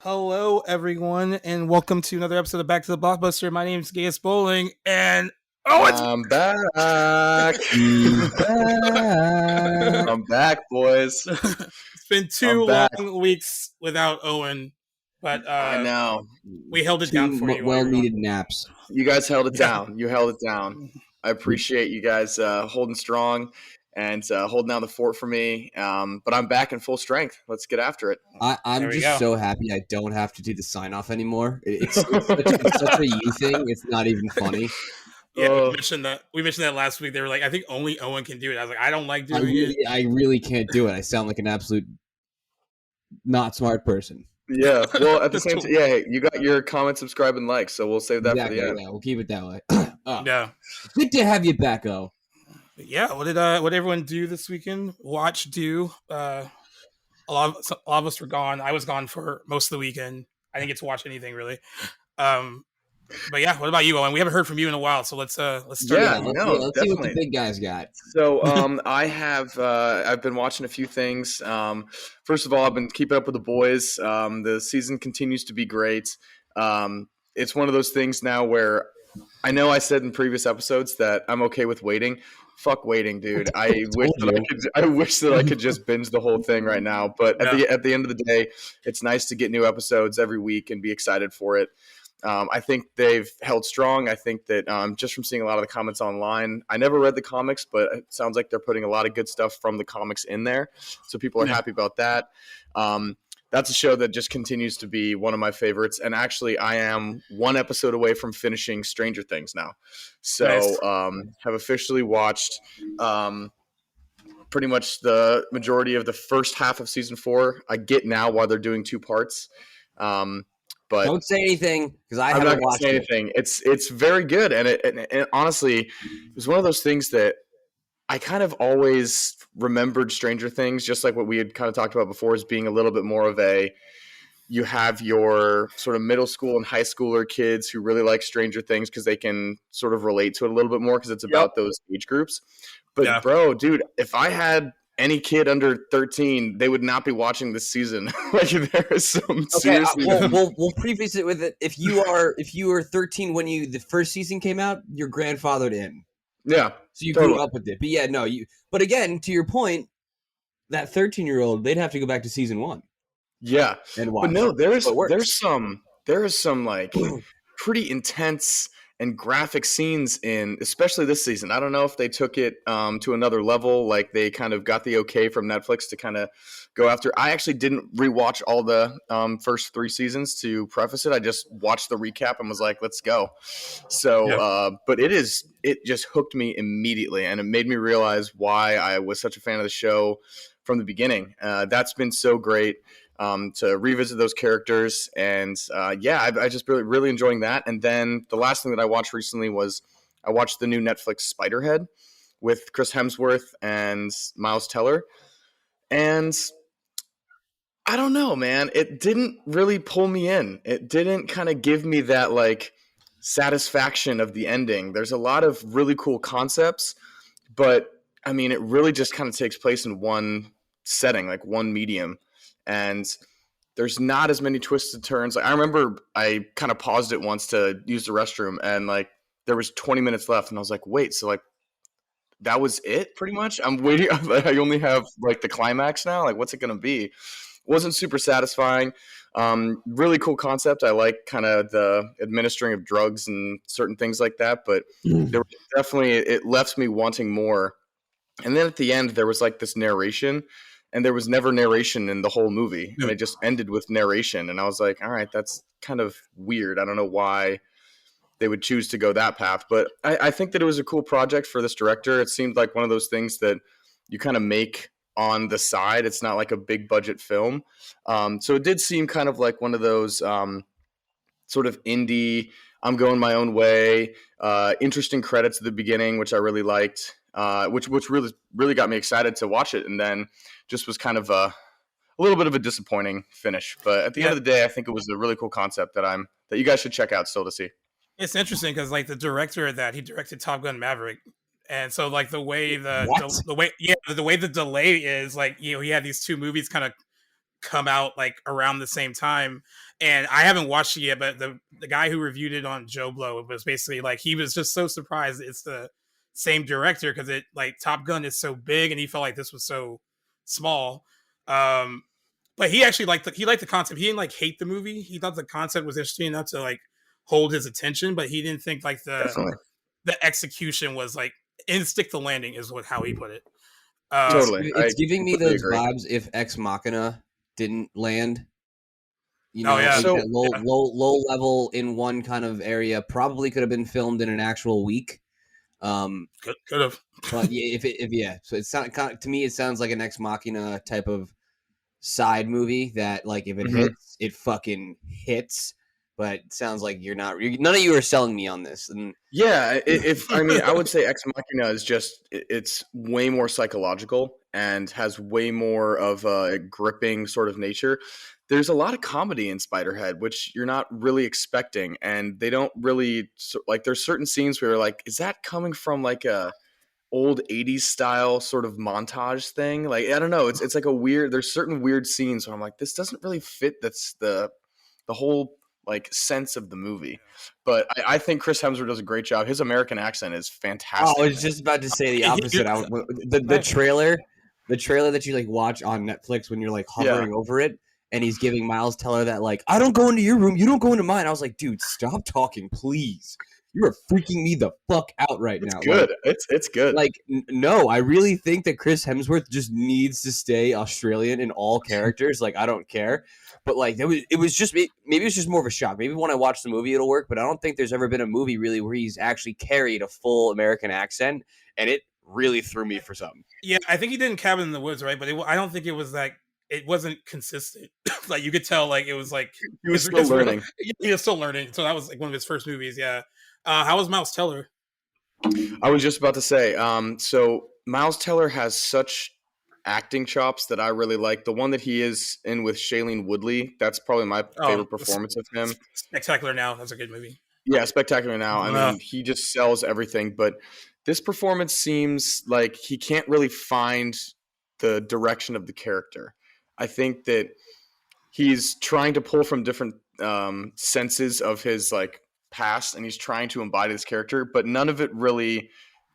Hello, everyone, and welcome to another episode of Back to the Blockbuster. My name is Gaius Bowling, and it's I'm back. He's back. I'm back, boys. it's been I'm two back. long weeks without Owen, but I know. we held it down for you. Well-needed naps. You guys held it Yeah. down. You held it down. I appreciate you guys holding strong and holding down the fort for me. But I'm back in full strength. Let's get after it. There I'm we just go. so happy I don't have to do the sign-off anymore. It's such a you thing. It's not even funny. Yeah, we mentioned that last week. They were like, I think only Owen can do it. I was like, I don't like doing it. I really can't do it. I sound like an absolute not smart person. Yeah. Well, at the same time, yeah, you got your comment, subscribe, and like, so we'll save that for the end. Yeah, we'll keep it that way. Yeah. Good to have you back, O. Yeah, what did everyone do this weekend? Do a lot of us were gone. I was gone for most of the weekend. I didn't get to watch anything really. But yeah, what about you, Owen? We haven't heard from you in a while, so let's start. Yeah, Let's see what the big guys got. So I've been watching a few things. First of all, I've been keeping up with the boys. The season continues to be great. It's one of those things now where I know I said in previous episodes that I'm okay with waiting. Fuck waiting, dude. I wish that I could just binge the whole thing right now. But at the end of the day, it's nice to get new episodes every week and be excited for it. I think they've held strong. I think that just from seeing a lot of the comments online, I never read the comics, but it sounds like they're putting a lot of good stuff from the comics in there. So people are happy about that. That's a show that just continues to be one of my favorites. And actually, I am one episode away from finishing Stranger Things now. So have officially watched pretty much the majority of the first half of season 4. I get now why they're doing 2 parts. But don't say anything because I I'm haven't not watched say anything. It's very good, and it honestly, it was one of those things that I kind of always remembered Stranger Things, just like what we had kind of talked about before, as being a little bit more of a, you have your sort of middle school and high schooler kids who really like Stranger Things because they can sort of relate to it a little bit more because it's about those age groups. But bro, dude, if I had any kid under 13, they would not be watching this season. Like there is some seriously. We'll preface it with it. If you were 13 when the first season came out, you're grandfathered in. Yeah. So you grew up with it. But yeah, no, but again, to your point, that 13-year-old, they'd have to go back to season 1. Yeah. And watch. But no, there is some like pretty intense and graphic scenes in, especially this season. I don't know if they took it to another level, like they kind of got the okay from Netflix to kind of go after. I actually didn't rewatch all the first 3 seasons to preface it. I just watched the recap and was like, let's go. So, but it just hooked me immediately, and it made me realize why I was such a fan of the show from the beginning. That's been so great. To revisit those characters. And I just really enjoying that. And then the last thing that I watched recently was I watched the new Netflix Spiderhead with Chris Hemsworth and Miles Teller. And I don't know, man. It didn't really pull me in. It didn't kind of give me that like satisfaction of the ending. There's a lot of really cool concepts, but I mean, it really just kind of takes place in one setting, like one medium. And there's not as many twists and turns. Like I remember I kind of paused it once to use the restroom, and like there was 20 minutes left, and I was like, wait, so like that was it pretty much? I'm waiting. I only have like the climax now. Like what's it going to be? Wasn't super satisfying. Really cool concept. I like kind of the administering of drugs and certain things like that, but there was definitely, it left me wanting more. And then at the end, there was like this narration, and there was never narration in the whole movie. And it just ended with narration. And I was like, all right, that's kind of weird. I don't know why they would choose to go that path. But I think that it was a cool project for this director. It seemed like one of those things that you kind of make on the side. It's not like a big budget film. So it did seem kind of like one of those sort of indie, I'm going my own way, interesting credits at the beginning, which I really liked. Which really got me excited to watch it, and then just was kind of a little bit of a disappointing finish. But at the end of the day, I think it was a really cool concept that you guys should check out still to see. It's interesting because like the director of that, he directed Top Gun Maverick, and so like the way the way the delay is, like, you know, he had these 2 movies kind of come out like around the same time, And I haven't watched it yet, but the guy who reviewed it on Joe Blow was basically like he was just so surprised it's the same director because it like Top Gun is so big and he felt like this was so small. Um, but he actually liked the concept. He didn't like hate the movie. He thought the concept was interesting enough to like hold his attention, but he didn't think like Definitely. the execution was like in stick the landing is how he put it. Totally. It's giving me completely those agree. vibes if Ex Machina didn't land. You Oh, know, yeah. like So- that low level in one kind of area probably could have been filmed in an actual week. Could have. But yeah, so it's kind of, to me, it sounds like an Ex Machina type of side movie that, like, if it Mhm. hits, it fucking hits. But it sounds like none of you are selling me on this. And Yeah, I would say Ex Machina is just it's way more psychological and has way more of a gripping sort of nature. There's a lot of comedy in Spiderhead, which you're not really expecting, and they don't really like. There's certain scenes where you're like, is that coming from like a old 80s style sort of montage thing? Like, I don't know. It's like a weird. There's certain weird scenes where I'm like, this doesn't really fit. That's the whole like sense of the movie. But I think Chris Hemsworth does a great job. His American accent is fantastic. I was just about to say the opposite. The trailer that you like watch on Netflix when you're like hovering over it, and he's giving Miles Teller that like, I don't go into your room, you don't go into mine. I was like, dude, stop talking, please. You are freaking me the fuck out right now. It's good. Like, it's good. Like, no, I really think that Chris Hemsworth just needs to stay Australian in all characters. Like, I don't care. But like, it was just maybe it's just more of a shock. Maybe when I watch the movie, it'll work. But I don't think there's ever been a movie really where he's actually carried a full American accent, and it really threw me for something. Yeah, I think he did in Cabin in the Woods, right? But I don't think it was like it wasn't consistent. Like you could tell, like it was like he was still learning. He was still learning. So that was like one of his first movies. Yeah. How was Miles Teller? I was just about to say. So Miles Teller has such acting chops that I really like. The one that he is in with Shailene Woodley, that's probably my favorite performance of him. Spectacular Now. That's a good movie. Yeah, Spectacular Now. I mean, he just sells everything. But this performance seems like he can't really find the direction of the character. I think that he's trying to pull from different senses of his like past, and he's trying to embody this character, but none of it really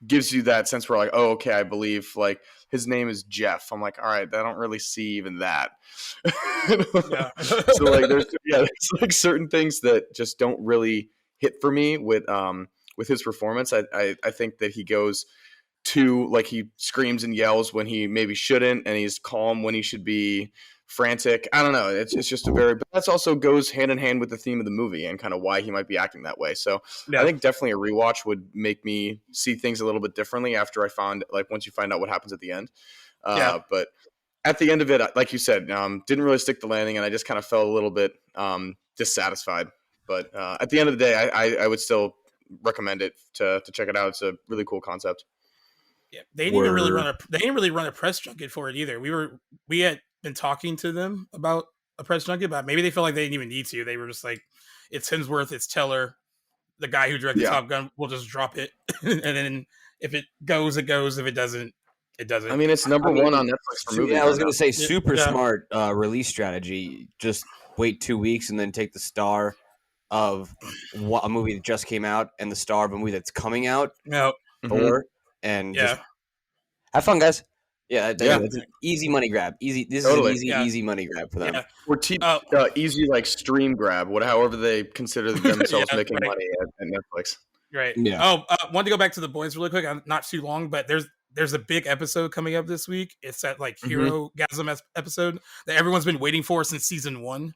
gives you that sense where like, oh, okay, I believe like his name is Jeff. I'm like, all right, I don't really see even that. Yeah. So like there's like certain things that just don't really hit for me with his performance. I think that he goes too, like, he screams and yells when he maybe shouldn't, and he's calm when he should be frantic. I don't know. It's just a very, but that's also goes hand in hand with the theme of the movie and kind of why he might be acting that way. So Yeah. I think definitely a rewatch would make me see things a little bit differently after I found, like, once you find out what happens at the end. But at the end of it, like you said, didn't really stick the landing, and I just kind of felt a little bit dissatisfied. But at the end of the day, I would still recommend it to check it out. It's a really cool concept. Yeah, they didn't even really run a press junket for it either. We had been talking to them about a press junket, but maybe they felt like they didn't even need to. They were just like, it's Hemsworth, it's Teller, the guy who directed Top Gun. We'll just drop it, and then if it goes, it goes. If it doesn't, it doesn't. I mean, it's number one on Netflix for movies. Yeah, I was going to say super smart release strategy. Just wait 2 weeks and then take the star of a movie that just came out and the star of a movie that's coming out. And just have fun, guys. It's an easy money grab. This is an easy money grab for them. Or easy like stream grab, however they consider themselves making money at Netflix. Right. Yeah. Wanted to go back to The Boys really quick. Not too long, but there's a big episode coming up this week. It's that like Hero Gasm episode that everyone's been waiting for since season 1.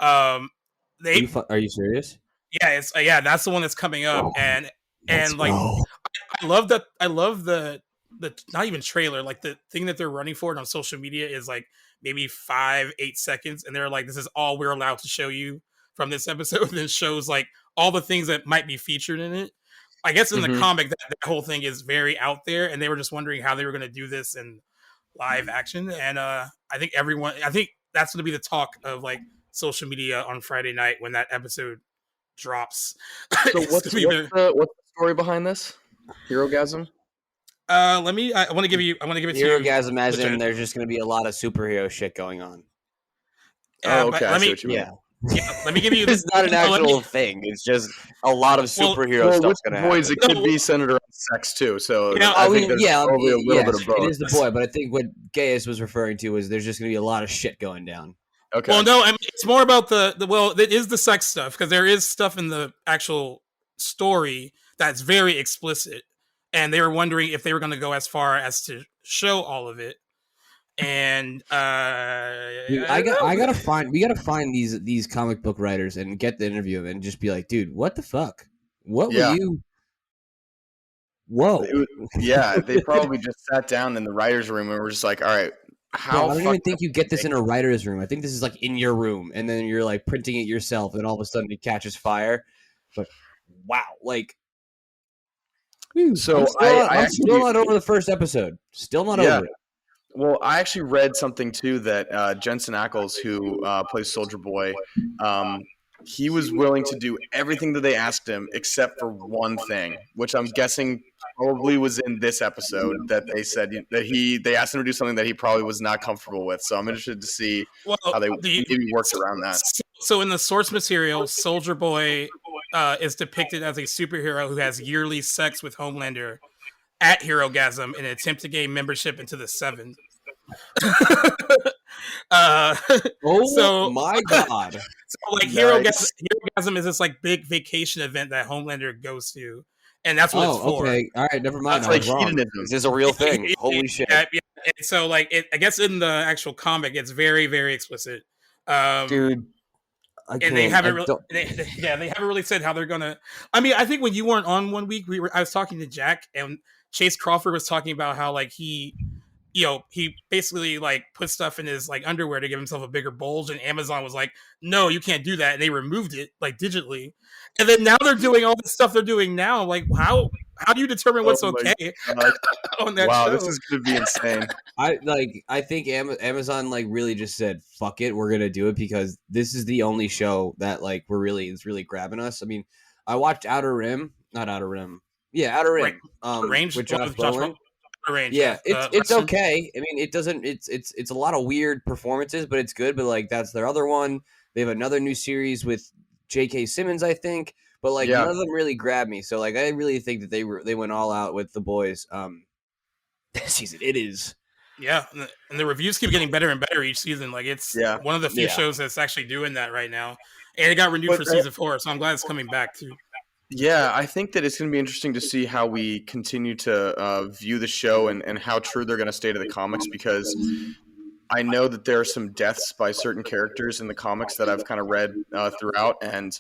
Are you serious? Yeah, that's the one that's coming up, and like I love the not even trailer, like the thing that they're running for it on social media is like maybe 5-8 seconds, and they're like, this is all we're allowed to show you from this episode, and it shows like all the things that might be featured in it. I guess in the comic that whole thing is very out there, and they were just wondering how they were going to do this in live action, and I think that's going to be the talk of like social media on Friday night when that episode drops. So what's the story behind this Hero Gasm? I want to give it to you. Hero Gasm, as in there's just going to be a lot of superhero shit going on. Okay. I see what you mean. Yeah, let me give you. It's not an actual thing. It's just a lot of superhero stuff going to happen. Boys, it could be centered around sex too. So Yeah, I think there's probably a little bit of both. It is the boy, but I think what Gaius was referring to is there's just going to be a lot of shit going down. Okay. Well, no, I mean, it's more about the well, it is the sex stuff because there is stuff in the actual story that's very explicit, and they were wondering if they were going to go as far as to show all of it. And dude, we gotta find these comic book writers and get the interview and just be like, dude, what the fuck? What were you? Whoa! Yeah, they probably just sat down in the writers' room and were just like, all right. I don't even think you get this in a writer's room. I think this is like in your room, and then you're like printing it yourself, and all of a sudden it catches fire. But wow, like, so I'm still not over the first episode. Still not over it. Well, I actually read something too that Jensen Ackles, who plays Soldier Boy, he was willing to do everything that they asked him except for one thing, which I'm guessing probably was in this episode that they said that they asked him to do something that he probably was not comfortable with. So I'm interested to see how they maybe worked around that. So in the source material, Soldier Boy is depicted as a superhero who has yearly sex with Homelander at Herogasm in an attempt to gain membership into the Seven. So my god! So like Herogasm is this like big vacation event that Homelander goes to, and that's what it's for. Okay, all right, never mind. It's like hedonism. This is a real thing. Holy shit! Yeah. And so like I guess in the actual comic, it's very very explicit. Dude. They haven't really said how they're gonna. I mean, I think when you weren't on one week, I was talking to Jack, and Chase Crawford was talking about how like he basically like put stuff in his like underwear to give himself a bigger bulge, and Amazon was like, no, you can't do that, and they removed it like digitally. And then now they're doing all the stuff they're doing now. Like, how do you determine what's okay on that show? This is gonna be insane. I think Amazon like really just said, fuck it, we're gonna do it because this is the only show that like is really grabbing us. I mean, I watched Outer Rim. Outer Rim. Range with Josh Brolin. Range, it's okay. I mean, it doesn't. It's a lot of weird performances, but it's good. But like that's their other one. They have another new series with J.K. Simmons, I think. But like none of them really grabbed me. So like I really think that they went all out with The Boys. This season it is. Yeah, and the reviews keep getting better and better each season. Like it's one of the few shows that's actually doing that right now, and it got renewed for season 4. So I'm glad it's coming back too. Yeah, I think that it's going to be interesting to see how we continue to view the show and how true they're going to stay to the comics, because I know that there are some deaths by certain characters in the comics that I've kind of read throughout, and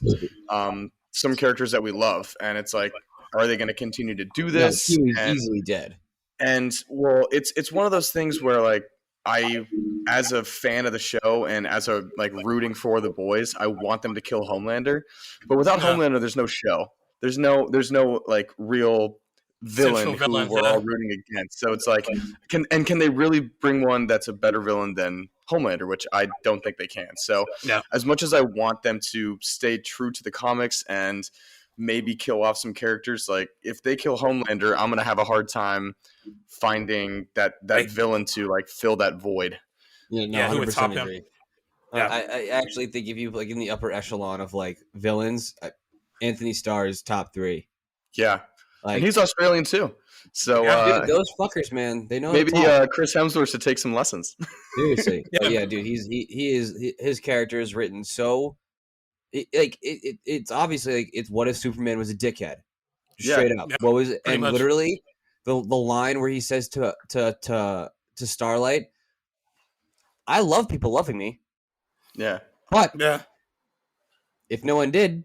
some characters that we love. And it's like, are they going to continue to do this? He was easily dead. And, well, it's one of those things where, like, I, as a fan of the show and as a, like, rooting for the boys, I want them to kill Homelander. But without Homelander, there's no show. There's no like real villain who we're all rooting against. So it's like, can they really bring one that's a better villain than Homelander, which I don't think they can. So as much as I want them to stay true to the comics and maybe kill off some characters, like if they kill Homelander, I'm gonna have a hard time finding that villain to like fill that void. Who would top him? I actually think if you like in the upper echelon of like villains, Anthony Starr's top 3. Yeah, like, and he's Australian too. So dude, those fuckers, man, they know. Maybe Chris Hemsworth should take some lessons. Seriously, dude, his character is written so. It's obviously like it's what if Superman was a dickhead, straight up. What was it? And literally, the line where he says to Starlight, "I love people loving me." Yeah, but if no one did.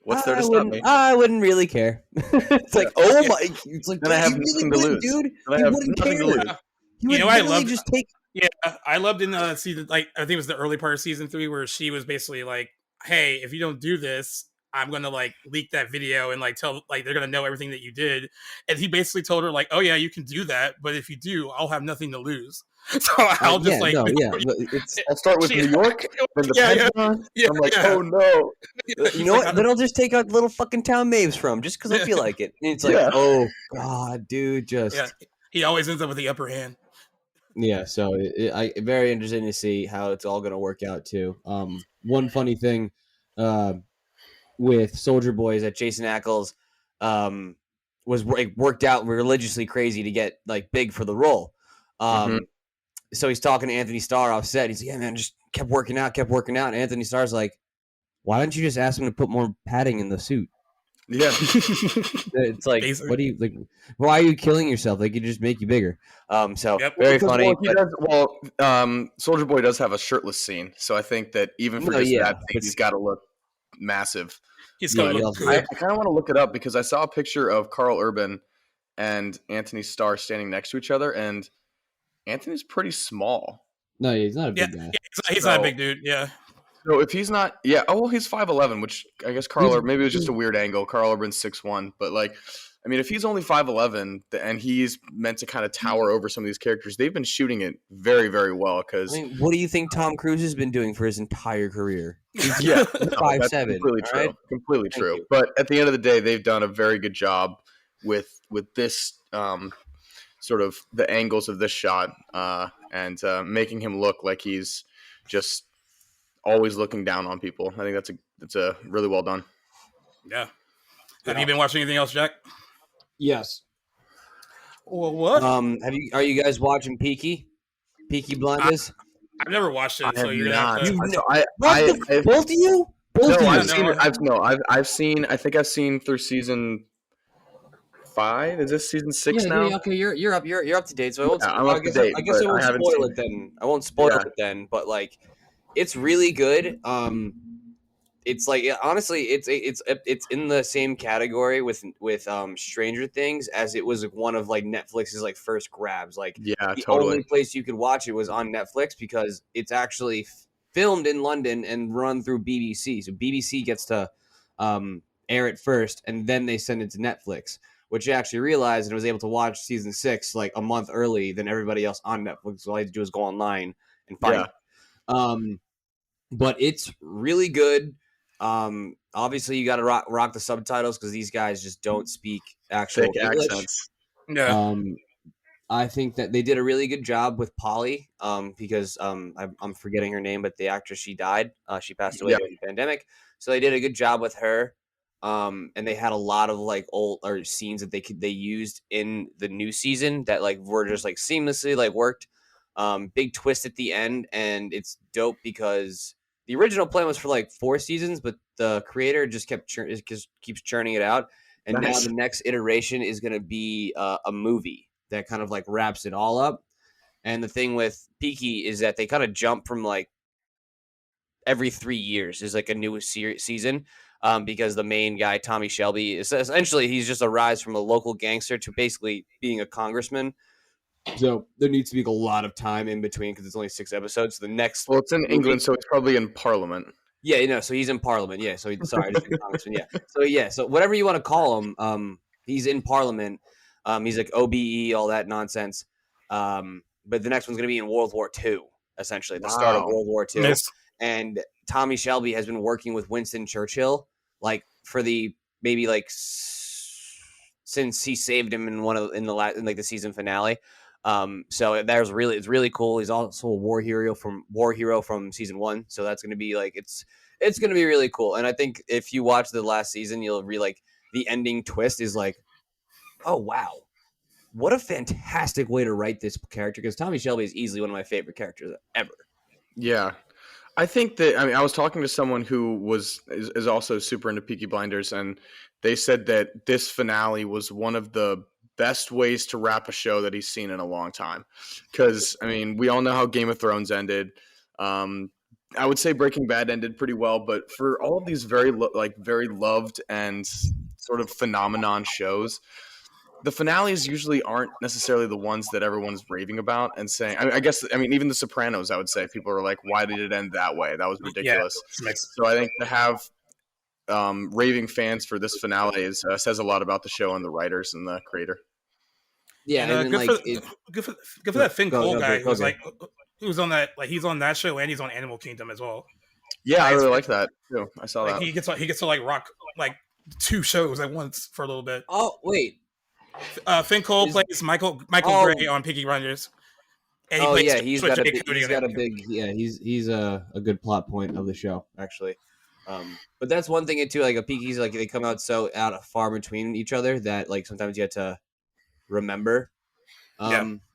What's there to stop me? I wouldn't really care. It's like, oh my! It's like, then I have nothing to lose, dude. I have nothing to lose. I loved just take. Yeah, I loved in season, like I think it was the early part of season 3 where she was basically like, "Hey, if you don't do this, I'm gonna like leak that video and like tell like they're gonna know everything that you did." And he basically told her like, "Oh yeah, you can do that, but if you do, I'll have nothing to lose." So I'll just I'll start with New York, then the Pentagon. I'm like, oh no. You know what? Then I'll just take out little fucking town Maeve's from just because I feel like it. And it's like, oh god, dude, just he always ends up with the upper hand. Yeah, so very interesting to see how it's all going to work out too. One funny thing with Soldier Boy is that Jason Ackles was worked out religiously crazy to get like big for the role. So he's talking to Anthony Starr off set. He's like, "Yeah, man, just kept working out." And Anthony Starr's like, "Why don't you just ask him to put more padding in the suit?" Yeah, it's like, basically. What do you like? Why are you killing yourself? They could just make you bigger. Very funny. Soldier Boy does have a shirtless scene, so I think that even for that scene, he's got to look massive. He's got to look good. I kind of want to look it up because I saw a picture of Karl Urban and Anthony Starr standing next to each other, and Anthony's pretty small. No, he's not a big guy. Yeah, he's not a big dude. Yeah. So if he's not, he's 5'11", which I guess maybe it was just a weird angle. Karl Urban's 6'1", but like, I mean, if he's only 5'11", and he's meant to kind of tower over some of these characters, they've been shooting it very, very well. Because what do you think Tom Cruise has been doing for his entire career? He's 5'7". Completely true. Right? Completely true. But at the end of the day, they've done a very good job with this sort of the angles of this shot and making him look like he's just always looking down on people. I think that's a really well done. Yeah. Have you been watching anything else, Jack? Yes. Well, what? Are you guys watching Peaky Blinders? I've never watched it, so you're not. Both of you? I've seen. I think I've seen through season 5. Is this season 6 now? Yeah, okay, you're up to date. So I won't. I'm up to date. I guess I won't spoil it then. I won't spoil it then. But like, it's really good. It's like honestly, it's in the same category with Stranger Things as it was one of like Netflix's like first grabs. Like the only place you could watch it was on Netflix because it's actually filmed in London and run through BBC. So BBC gets to air it first, and then they send it to Netflix, which I actually realized and was able to watch season 6 like a month early than everybody else on Netflix. So all I had to do is go online and find it. But it's really good. Obviously you got to rock the subtitles because these guys just don't speak actual English. Accents. Yeah. I think that they did a really good job with Polly because I'm forgetting her name, but the actress, she died. She passed away during the pandemic. So they did a good job with her. And they had a lot of like old or scenes that they used in the new season that like were just like seamlessly like worked. Big twist at the end, and it's dope because the original plan was for like 4 seasons, but the creator just keeps churning it out, and now the next iteration is going to be a movie that kind of like wraps it all up. And the thing with Peaky is that they kind of jump from like every 3 years is like a new season. Because the main guy, Tommy Shelby, is essentially he's just a rise from a local gangster to basically being a congressman. So there needs to be a lot of time in between because it's only 6 episodes. The next, it's in England, so it's probably in Parliament. Yeah, so he's in Parliament. Yeah, so congressman. Yeah, so whatever you want to call him, he's in Parliament. He's like OBE, all that nonsense. But the next one's going to be in World War II, essentially the start of World War II. Yes. And Tommy Shelby has been working with Winston Churchill like for the maybe like since he saved him in the season finale. So it's really cool. He's also a war hero from season 1. So that's going to be like, it's going to be really cool. And I think if you watch the last season, you'll like the ending twist is like, oh, wow, what a fantastic way to write this character. Because Tommy Shelby is easily one of my favorite characters ever. Yeah. I think that, I was talking to someone who is also super into Peaky Blinders, and they said that this finale was one of the best ways to wrap a show that he's seen in a long time. Because, we all know how Game of Thrones ended. I would say Breaking Bad ended pretty well, but for all of these very loved and sort of phenomenon shows, the finales usually aren't necessarily the ones that everyone's raving about and saying. Even The Sopranos, I would say people are like, "Why did it end that way? That was ridiculous." Yeah. So I think to have raving fans for this finale says a lot about the show and the writers and the creator. Yeah, and good for that Finn Cole guy who's on that, like he's on that show and he's on Animal Kingdom as well. Yeah, I really like that too. I saw that he gets to like rock like 2 shows at once for a little bit. Oh wait. Finn Cole plays Michael Gray on Peaky Blinders, And he plays he's got a big he's a good plot point of the show actually. But that's one thing too. Like a Peaky's, like they come out so out of far between each other that like sometimes you have to remember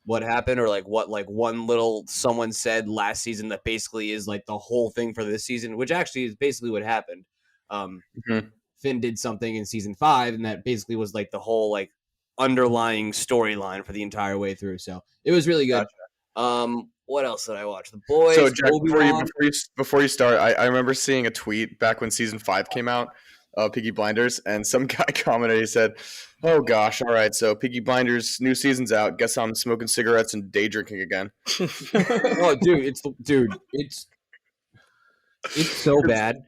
what happened, or like what like one little someone said last season that basically is like the whole thing for this season, which actually is basically what happened. Finn did something in season 5, and that basically was like the whole like underlying storyline for the entire way through. So it was really good. Gotcha. What else did I watch? The Boys. So Jack, before you start, I remember seeing a tweet back when season 5 came out, Peaky Blinders, and some guy commented. He said, "Oh gosh, all right, so Peaky Blinders new season's out. Guess I'm smoking cigarettes and day drinking again." Oh, it's so bad.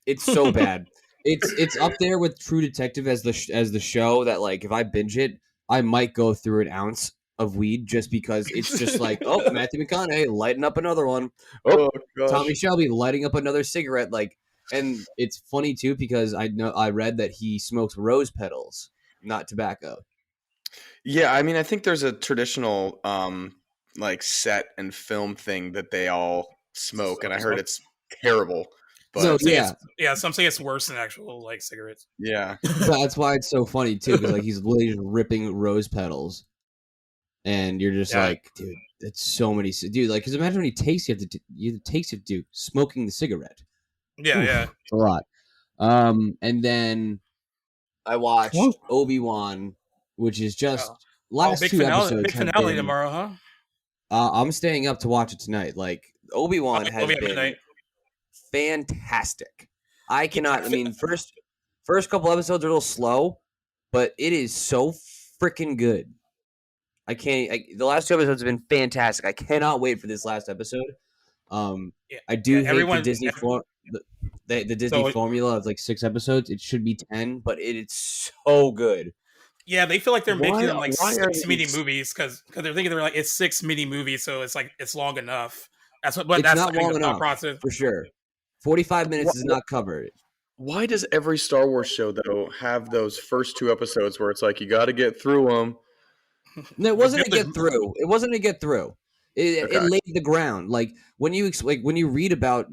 It's so bad. It's up there with True Detective as the show that, like, if I binge it, I might go through an ounce of weed just because it's just like, oh, Matthew McConaughey lighting up another one. Oh, Tommy Shelby lighting up another cigarette. Like, and it's funny too because I read that he smokes rose petals, not tobacco. Yeah, I mean, I think there's a traditional like set and film thing that they all smoke, and I heard it's terrible. But some say it's worse than actual like cigarettes. Yeah, that's why it's so funny too, because like he's literally just ripping rose petals, and you're just like, dude, that's so many, dude. Like, because imagine when he takes you have to do smoking the cigarette. Yeah, it's a lot. And then I watched Obi-Wan, which is just last 2 episodes. Big finale tomorrow, huh? I'm staying up to watch it tonight. Like, Obi-Wan has been fantastic. I cannot. I mean, first couple episodes are a little slow, but it is so freaking good. I can't. The last 2 episodes have been fantastic. I cannot wait for this last episode. I do hate the Disney the Disney formula of like 6 episodes. It should be 10, but it's so good. Yeah, they feel like they're making them like 6 mini movies because they're thinking they're like it's 6 mini movies, so it's like it's long enough. That's not long enough process for sure. 45 minutes is not covered. Why does every Star Wars show though have those first 2 episodes where it's like you got to get through them? No, it wasn't to get through. It wasn't to get through. It laid the ground. Like when you read about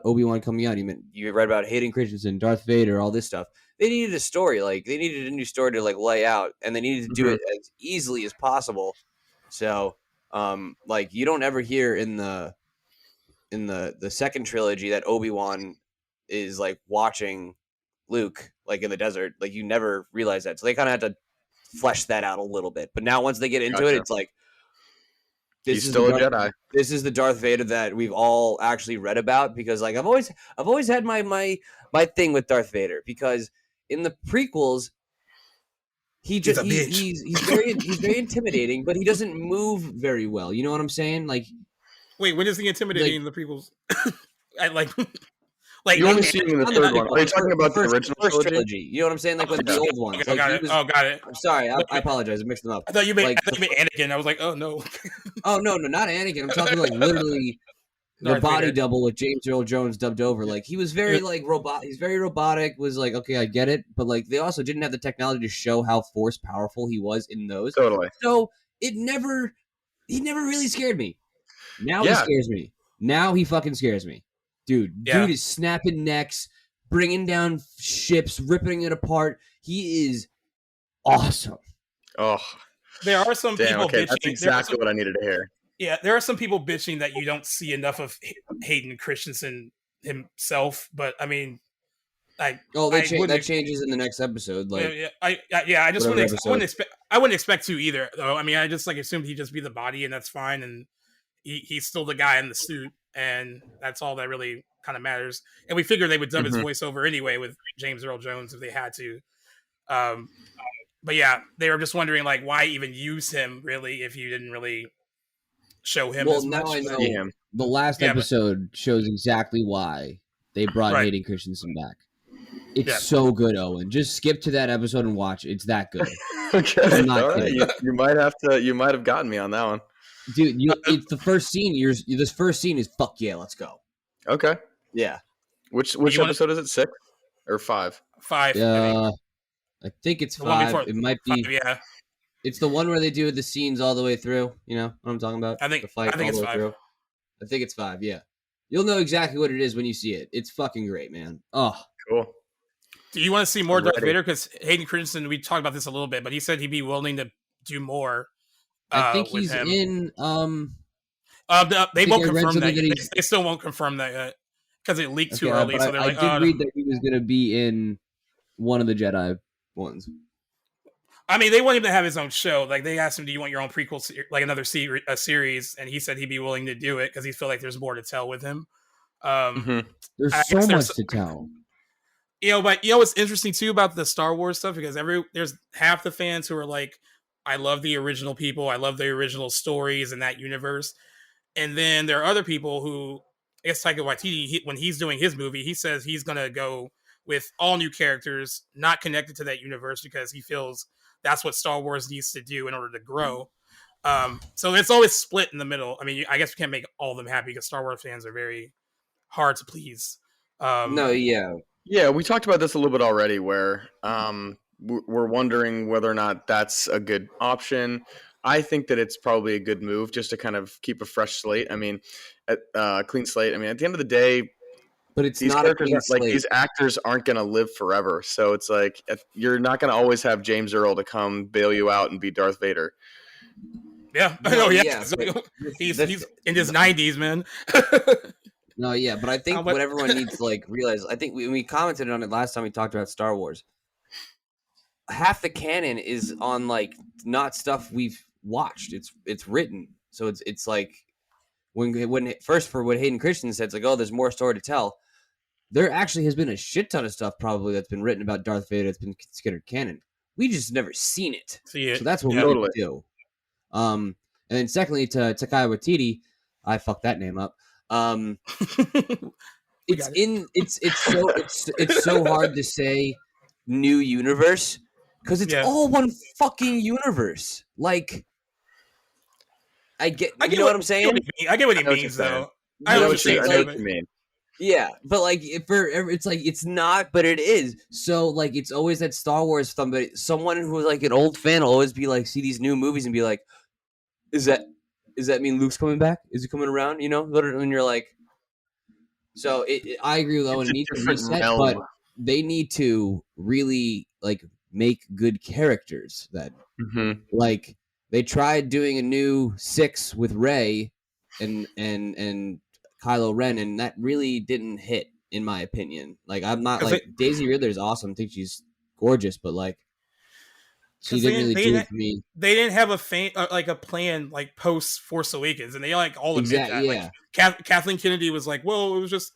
Obi-Wan coming out, you read about Hayden Christensen, Darth Vader, all this stuff. They needed a story. Like they needed a new story to like lay out, and they needed to do it as easily as possible. So, like you don't ever hear in the second trilogy that Obi-Wan is like watching Luke like in the desert. Like you never realize that. So they kind of had to flesh that out a little bit. But now once they get into it, it's like he's still a Jedi. This is the Darth Vader that we've all actually read about, because like I've always had my thing with Darth Vader, because in the prequels he's very intimidating, but he doesn't move very well. You know what I'm saying? Like, wait, when is he intimidating in the prequels? You only see him in the third one. Are you talking about the original trilogy? You know what I'm saying? Like with the old ones. Okay, got it. I'm sorry. I apologize. I mixed them up. I thought you meant Anakin. I was like, oh no. Oh no, not Anakin. I'm talking like literally the body double with James Earl Jones dubbed over. Like he was very like robot. He's very robotic. Was like, okay, I get it, but like they also didn't have the technology to show how force powerful he was in those. Totally. So he never really scared me. Now he scares me. Now he fucking scares me. Dude is snapping necks, bringing down ships, ripping it apart. He is awesome. Oh, there are some people bitching. That's exactly what I needed to hear. Yeah, there are some people bitching that you don't see enough of Hayden Christensen himself. But I mean, that changes in the next episode. Like, I just wouldn't expect to either. Though I mean, I just like assumed he'd just be the body, and that's fine. And he's still the guy in the suit. And that's all that really kind of matters. And we figured they would dub his voiceover anyway with James Earl Jones if they had to. But yeah, they were just wondering like why even use him really if you didn't really show him as much. Well, now I know the last episode shows exactly why they brought Hayden Christensen back. It's so good, Owen. Just skip to that episode and watch. It's that good. Okay, I'm not kidding. You might have gotten me on that one. Dude, it's the first scene. This first scene is fuck yeah, let's go. Okay. Yeah. Which episode is it? 6 or 5? 5. I think it's 5. It might be. 5, yeah. It's the one where they do the scenes all the way through. You know what I'm talking about? I think The fight all it's the way 5. through. I think it's 5. Yeah, you'll know exactly what it is when you see it. It's fucking great, man. Oh, cool. Do you want to see more Darth Vader? Because Hayden Christensen, we talked about this a little bit, but he said he'd be willing to do more. I think with he's him. in. They won't confirm that. They still won't confirm that yet because it leaked too early. So they're I did read that he was going to be in one of the Jedi ones. I mean, they want him to have his own show. Like they asked him, "Do you want your own prequel, like another series?" And he said he'd be willing to do it because he felt like there's more to tell with him. There's so much to tell. But what's interesting too about the Star Wars stuff, because there's half the fans who are like, I love the original people, I love the original stories in that universe, and then there are other people who, I guess Taika Waititi, when he's doing his movie, he says he's gonna go with all new characters not connected to that universe because he feels that's what Star Wars needs to do in order to grow. So it's always split in the middle. I mean, I guess we can't make all of them happy because Star Wars fans are very hard to please. Yeah, we talked about this a little bit already where we're wondering whether or not that's a good option. I think that it's probably a good move just to kind of keep a fresh slate. I mean, clean slate. I mean, at the end of the day, but it's not a clean slate. Like these actors aren't going to live forever. So it's like you're not going to always have James Earl to come bail you out and be Darth Vader. Yeah. He's in his 90s, man. No, yeah, but I think what everyone needs to like realize, I think we commented on it last time we talked about Star Wars. Half the canon is on like not stuff we've watched. It's written, so it's like when first for what Hayden Christensen said, it's like, oh, there's more story to tell. There actually has been a shit ton of stuff probably that's been written about Darth Vader that's been considered canon. We just never seen it. So that's what we need to do. And then secondly, to Taika Waititi, I fucked that name up. It's so hard to say new universe because it's all one fucking universe. Like, I get what I'm saying. I get what he means, though. I know what you mean. Yeah, but like it's like it's not, but it is. So like it's always that Star Wars someone who's like an old fan will always be like, see these new movies and be like, does that mean Luke's coming back? Is he coming around? You know, and you're like, so I agree with Owen. It needs to reset, but they need to really like make good characters. That like they tried doing a new 6 with Rey and Kylo Ren, and that really didn't hit, in my opinion. Like I'm not like Daisy Ridler's awesome. I think she's gorgeous, but like she didn't really do it for me. They didn't have a plan like post Force Awakens, and they like all admit that. Yeah. Like Kathleen Kennedy was like, "Well, it was just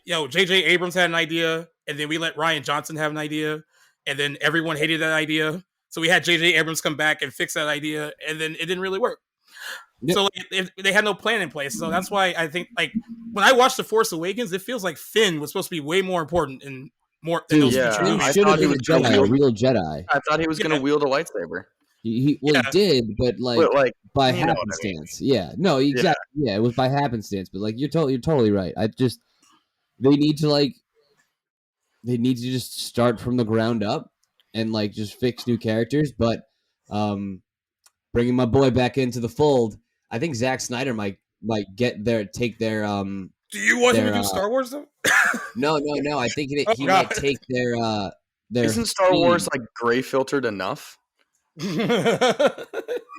J.J. Abrams had an idea, and then we let Rian Johnson have an idea, and then everyone hated that idea, so we had J.J. Abrams come back and fix that idea, and then it didn't really work." Yep. So like, they had no plan in place. So that's why I think like when I watched The Force Awakens, it feels like Finn was supposed to be way more important and more. Dude, he should have been a real Jedi. I thought he was going to wield a lightsaber. He did, but like by happenstance. I mean. Yeah, no, exactly. Yeah, it was by happenstance. But like you're totally right. They need to just start from the ground up and like just fix new characters. But bringing my boy back into the fold, I think Zack Snyder might take their. Do you want him to do Star Wars though? No. I think he might take their. Isn't Star Wars like gray filtered enough?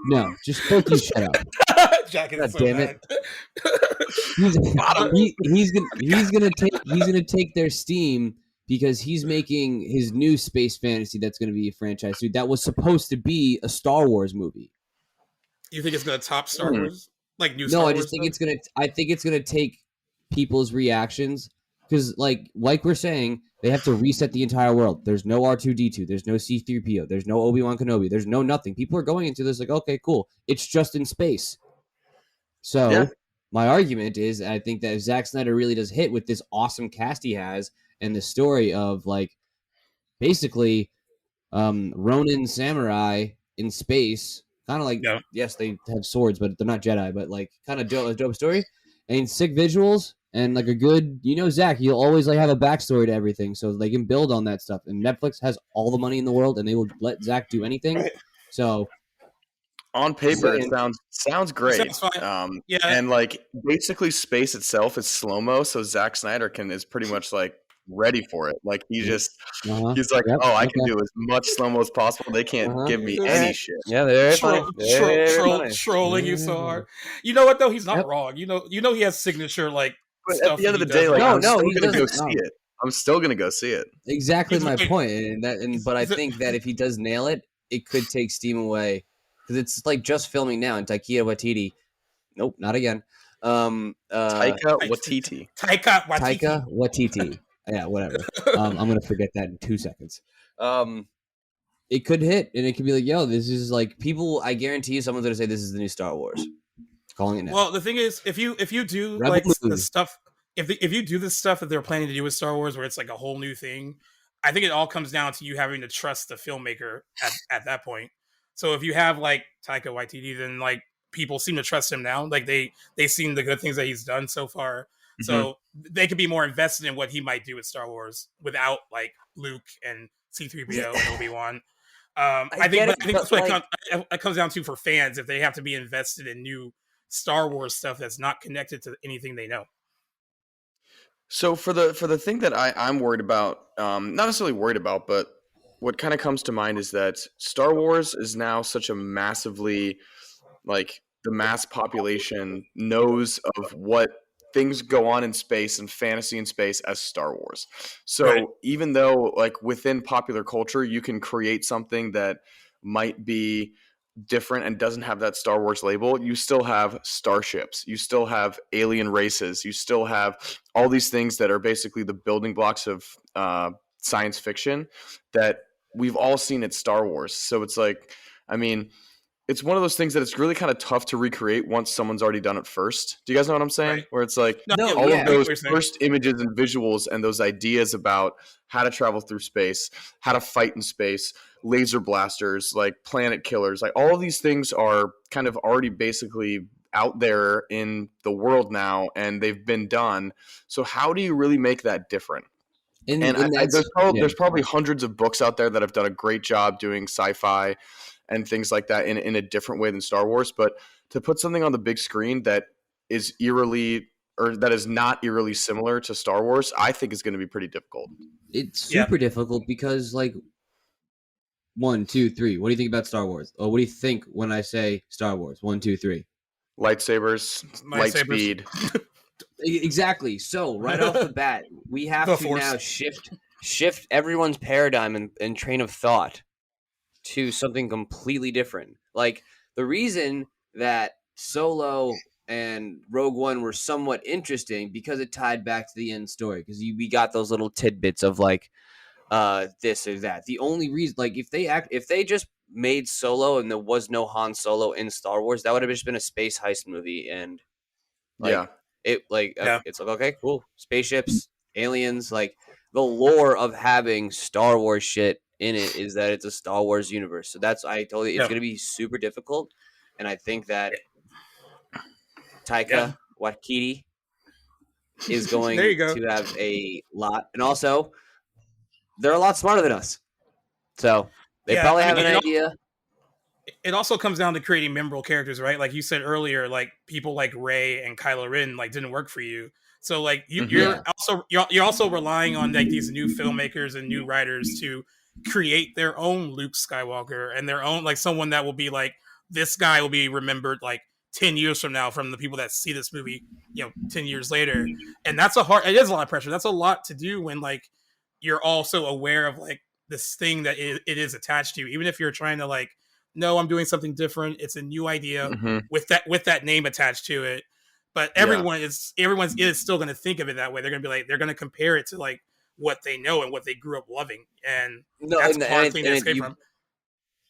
No, just fucking shut up. Jack is so damn bad. He's gonna take their steam because he's making his new space fantasy that's gonna be a franchise suit that was supposed to be a Star Wars movie. You think it's gonna top Star Wars? Like new Star Wars? No, I think it's gonna take people's reactions because like we're saying, they have to reset the entire world. There's no R2-D2. There's no C-3PO. There's no Obi-Wan Kenobi. There's no nothing. People are going into this like, okay, cool. It's just in space. So my argument is, I think that if Zack Snyder really does hit with this awesome cast he has and the story of like basically Ronin samurai in space, kind of like, yes, they have swords, but they're not Jedi, but like kind of dope story and sick visuals. And like a good, Zach, you'll always like have a backstory to everything, so they can build on that stuff. And Netflix has all the money in the world, and they will let Zach do anything. Right. So On paper, it sounds great. It sounds fine. Yeah, and like basically space itself is slow mo, so Zack Snyder is pretty much like ready for it. Like he's like, I can do as much slow mo as possible. They can't give me any shit. Yeah, they're funny. Trolling you so hard. You know what though? He's not wrong. You know he has signature like but stuff. At the end of the day, like I'm still gonna go see it. I'm still gonna go see it. Exactly my point. But I think that if he does nail it, it could take steam away. Because it's like just filming now, and Taika Waititi. Nope, not again. Taika Waititi. Taika Waititi. Yeah, whatever. I'm gonna forget that in 2 seconds. It could hit, and it could be like, yo, this is like people. I guarantee you, someone's gonna say this is the new Star Wars. Calling it now. Well, the thing is, if you do Rebel like movie. the stuff, if you do the stuff that they're planning to do with Star Wars, where it's like a whole new thing, I think it all comes down to you having to trust the filmmaker at that point. So if you have like Taika Waititi, then like people seem to trust him now. Like they seen the good things that he's done so far. Mm-hmm. So they could be more invested in what he might do with Star Wars without like Luke and C-3PO and Obi-Wan. I think that's what it comes down to for fans, if they have to be invested in new Star Wars stuff that's not connected to anything they know. So for the thing that I'm worried about, not necessarily worried about, but what kind of comes to mind is that Star Wars is now such a massively, like, the mass population knows of what things go on in space and fantasy in space as Star Wars. So even though, like, within popular culture, you can create something that might be different and doesn't have that Star Wars label, you still have starships, you still have alien races, you still have all these things that are basically the building blocks of science fiction that we've all seen at Star Wars. So it's like, I mean, it's one of those things that it's really kind of tough to recreate once someone's already done it first. Do you guys know what I'm saying? Right. Where it's like all of those first images and visuals and those ideas about how to travel through space, how to fight in space, laser blasters, like planet killers, like all of these things are kind of already basically out there in the world now, and they've been done. So how do you really make that different? There's probably hundreds of books out there that have done a great job doing sci-fi and things like that in a different way than Star Wars. But to put something on the big screen that is not eerily similar to Star Wars, I think is going to be pretty difficult. It's super difficult because, like, 1, 2, 3. What do you think about Star Wars? Or what do you think when I say Star Wars? 1, 2, 3. Lightsabers. Light speed. Exactly. So right off the bat, we have to now shift everyone's paradigm and train of thought to something completely different. Like, the reason that Solo and Rogue One were somewhat interesting because it tied back to the end story, because we got those little tidbits of like this or that. The only reason, like, if they just made Solo and there was no Han Solo in Star Wars, that would have just been a space heist movie, and like it's like, okay, cool, spaceships, aliens, like the lore of having Star Wars shit in it is that it's a Star Wars universe. So that's, I told you, it's going to be super difficult. And I think that Taika Waititi is going to have a lot. And also, they're a lot smarter than us. So they probably have an idea. It also comes down to creating memorable characters, right? Like you said earlier, like people like Rey and Kylo Ren like didn't work for you. So like you're also relying on like these new filmmakers and new writers to create their own Luke Skywalker and their own, like, someone that will be like, this guy will be remembered like 10 years from now from the people that see this movie, 10 years later. And it is a lot of pressure. That's a lot to do when like you're also aware of like this thing that it is attached to, even if you're trying to like, no, I'm doing something different. It's a new idea with that name attached to it. But everyone is still going to think of it that way. They're going to be like, they're going to compare it to like what they know and what they grew up loving. And that's a hard thing to escape from.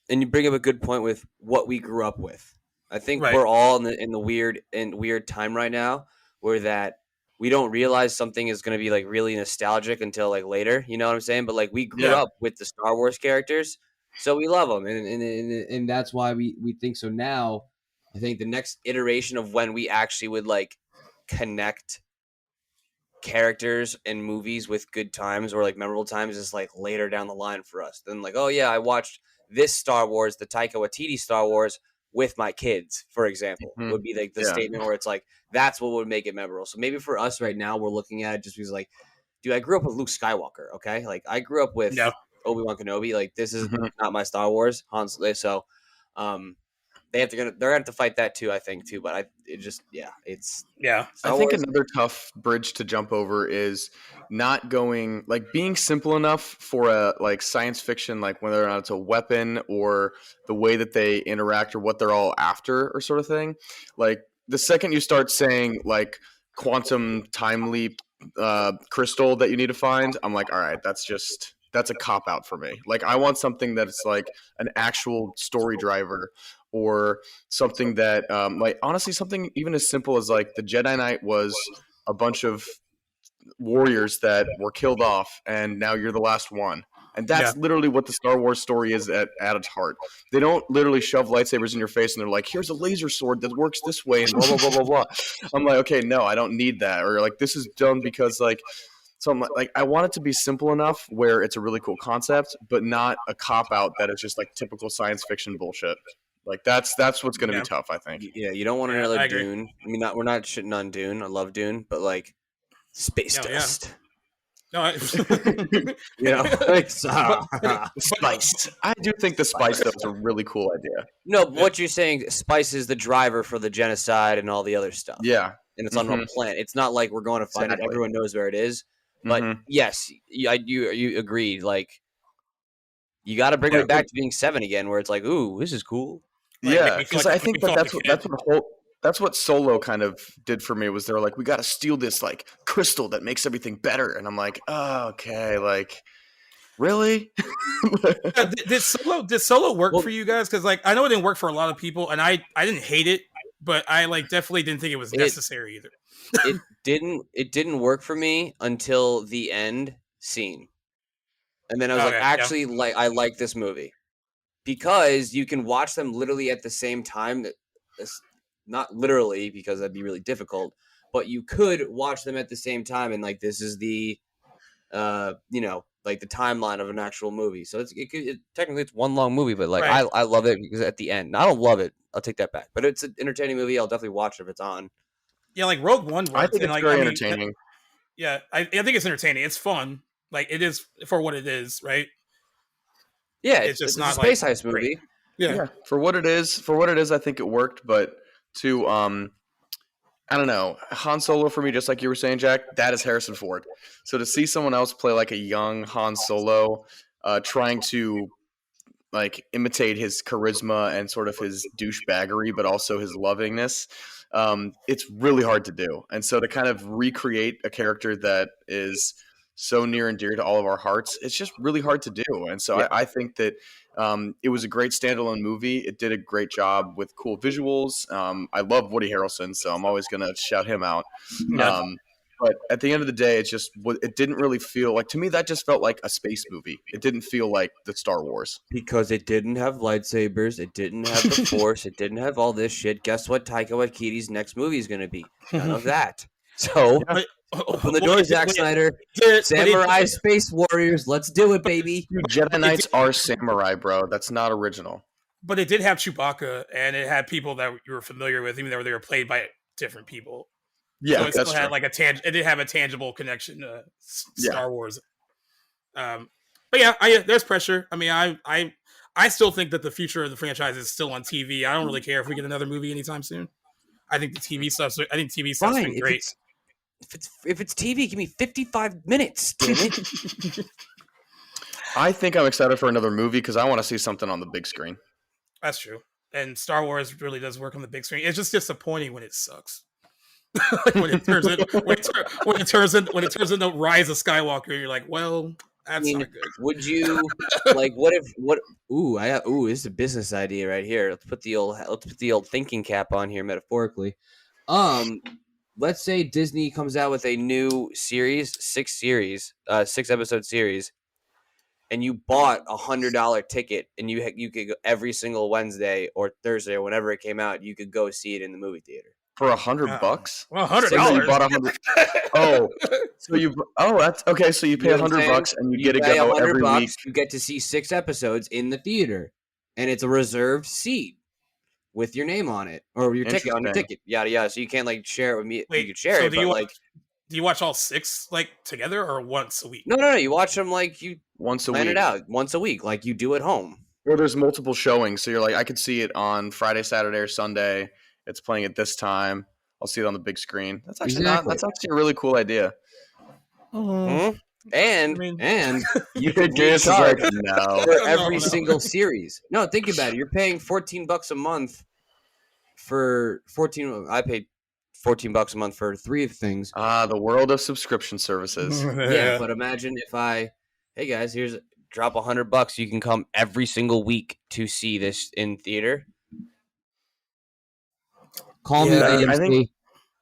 And you bring up a good point with what we grew up with. I think we're all in the weird time right now where that we don't realize something is going to be like really nostalgic until like later. You know what I'm saying? But like we grew up with the Star Wars characters, so we love them, and that's why we think so. Now, I think the next iteration of when we actually would like connect characters and movies with good times or like memorable times is like later down the line for us. Then like, oh yeah, I watched this Star Wars, the Taika Waititi Star Wars, with my kids, for example, Mhm. would be like the statement where it's like, that's what would make it memorable. So maybe for us right now, we're looking at it just because like, dude, I grew up with Luke Skywalker. Okay. Like I grew up with Obi-Wan Kenobi. Like this is not my Star Wars. So, they're gonna have to fight that too, I think too. But I think another tough bridge to jump over is not going like being simple enough for a like science fiction, like whether or not it's a weapon or the way that they interact or what they're all after or sort of thing. Like the second you start saying like quantum time leap crystal that you need to find, I'm like, all right, that's a cop out for me. Like I want something that's like an actual story driver or something that like honestly something even as simple as like the Jedi Knight was a bunch of warriors that were killed off and now you're the last one. And that's literally what the Star Wars story is at its heart. They don't literally shove lightsabers in your face and they're like, here's a laser sword that works this way and blah, blah, blah, blah, blah. I'm like, okay, no, I don't need that. Or like, this is done because like, so I'm like, I want it to be simple enough where it's a really cool concept, but not a cop out that is just like typical science fiction bullshit. Like that's what's going to be tough, I think. Yeah, you don't want another Dune. I mean, we're not shitting on Dune. I love Dune, but like space dust. No, like spice. I do think the spice though is a really cool idea. No, what you're saying, spice is the driver for the genocide and all the other stuff. Yeah, and it's on a planet. It's not like we're going to find it. Everyone knows where it is. But yes, you agreed. Like you got to bring it back to being 7 again, where it's like, ooh, this is cool. Yeah, because I think that's what Solo kind of did for me was they're like, we got to steal this like crystal that makes everything better, and I'm like, oh, okay, like really? Did Solo work for you guys? Because like I know it didn't work for a lot of people, and I didn't hate it, but I like definitely didn't think it was necessary either. It didn't work for me until the end scene, and then I was like, I like this movie. Because you can watch them literally at the same time. Not literally, because that'd be really difficult. But you could watch them at the same time, and like this is the, like the timeline of an actual movie. So technically it's one long movie, but like I love it because at the end, I don't love it. I'll take that back. But it's an entertaining movie. I'll definitely watch it if it's on. Yeah, like Rogue One works. I think it's very entertaining. I think it's entertaining. It's fun. Like it is for what it is, right? Yeah, it's just not a space heist movie. Yeah, for what it is, I think it worked. But to I don't know, Han Solo for me, just like you were saying, Jack, that is Harrison Ford. So to see someone else play like a young Han Solo, trying to like imitate his charisma and sort of his douchebaggery, but also his lovingness, it's really hard to do. And so to kind of recreate a character that is so near and dear to all of our hearts, it's just really hard to do. And so I think that it was a great standalone movie. It did a great job with cool visuals. I love Woody Harrelson, so I'm always going to shout him out. But at the end of the day, it didn't really feel like, to me, that just felt like a space movie. It didn't feel like the Star Wars. Because it didn't have lightsabers. It didn't have the Force. It didn't have all this shit. Guess what Taika Waititi's next movie is going to be? None of that. So open the door, Zack Snyder. Samurai Space Warriors. Let's do it, baby. Dude, Jedi Knights are samurai, bro. That's not original. But it did have Chewbacca, and it had people that you were familiar with, even though they were played by different people. Yeah, so it still had like it did have a tangible connection to Star Wars. But yeah, there's pressure. I mean, I still think that the future of the franchise is still on TV. I don't really care if we get another movie anytime soon. I think TV stuff's been great. If it's TV, give me 55 minutes, damn it. I think I'm excited for another movie because I want to see something on the big screen. That's true. And Star Wars really does work on the big screen. It's just disappointing when it sucks. Like when it turns into Rise of Skywalker, and you're like, well, that's not good. Would you like this is a business idea right here. Let's put the old thinking cap on here metaphorically. Let's say Disney comes out with a new series, 6-episode series, and you bought $100 ticket, and you could go every single Wednesday or Thursday or whenever it came out, you could go see it in the movie theater for $100. Well, $100. So you bought 100. That's okay. So you pay $100 and you get to go every week. You get to see 6 episodes in the theater, and it's a reserved seat. with your name on it or your ticket on your ticket, yada yada. So you can't like share it with me. Wait, you could share it, but like, do you watch all 6 like together or once a week? No. You watch them like you once a plan week. it out once a week, like you do at home. Or there's multiple showings, so you're like, I could see it on Friday, Saturday, or Sunday. It's playing at this time. I'll see it on the big screen. That's actually that's actually a really cool idea. Mm-hmm. And you could recharge for every single series. No, think about it. You're paying $14 a month for 14. I paid $14 a month for 3 things. The world of subscription services. Yeah, but imagine if hey guys, drop $100. You can come every single week to see this in theater. Call me AMC.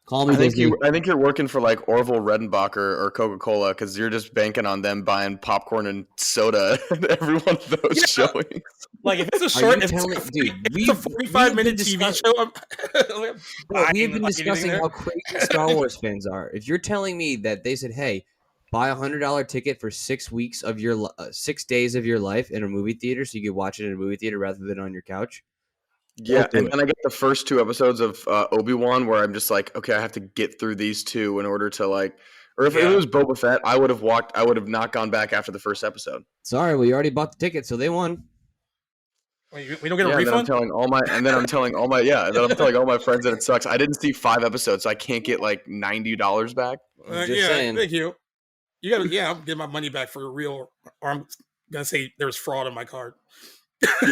Call me Disney. I think you're working for like Orville Redenbacher or Coca-Cola because you're just banking on them buying popcorn and soda at every one of those showings. Like if it's a short, it's a 45-minute TV show. We have been discussing how crazy Star Wars fans are. If you're telling me that they said, "Hey, buy $100 ticket for 6 weeks of your 6 days of your life in a movie theater, so you could watch it in a movie theater rather than on your couch." Yeah, and then I get the first 2 episodes of Obi-Wan where I'm just like, okay, I have to get through these 2 in order to like, or if it was Boba Fett, I would have not gone back after the first episode. Sorry, well, you already bought the ticket, so they won. Wait, we don't get a refund? And then I'm telling all my friends that it sucks. I didn't see 5 episodes, so I can't get like $90 back. Saying. Thank you. You gotta, I'll get my money back for real, or I'm gonna say there's fraud on my card.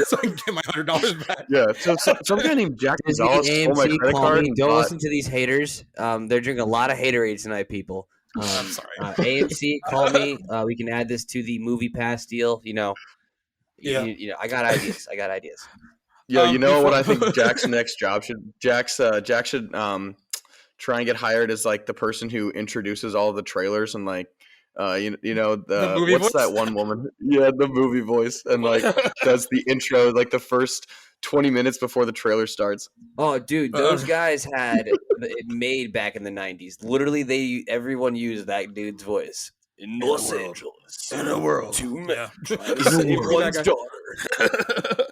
So I can get my $100 back. Yeah, so some guy named Jack Gonzalez stole my credit card. Don't listen to these haters. They're drinking a lot of haterade tonight, people. I'm sorry. AMC, call me. We can add this to the movie pass deal. You know, I got ideas. Yo, you know what I think Jack's next job should? Jack should try and get hired as like the person who introduces all of the trailers and like. The movie what's voice? That one woman? Yeah, the movie voice, and like does the intro like the first 20 minutes before the trailer starts. Oh, dude, those guys had it made back in the 90s. Literally, everyone used that dude's voice in Los Angeles. In a world, save one's daughter.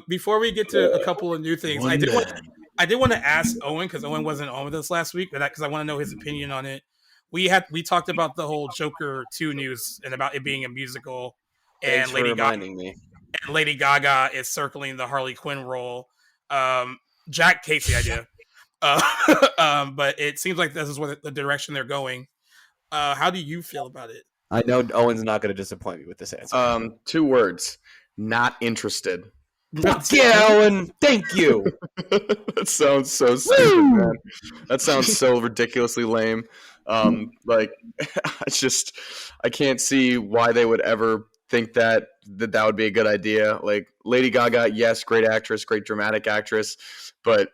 Before we get to a couple of new things, I did want to ask Owen because Owen wasn't on with us last week, because I want to know his opinion on it. We talked about the whole Joker 2 news and about it being a musical, and Lady Gaga is circling the Harley Quinn role. Jack hates the idea, but it seems like this is what the direction they're going. How do you feel about it? I know Owen's not going to disappoint me with this answer. 2 words: not interested. Yeah, Owen. Thank you. That sounds so stupid, man. That sounds so ridiculously lame. Like I can't see why they would ever think that would be a good idea. Like Lady Gaga, yes, great actress, great dramatic actress, but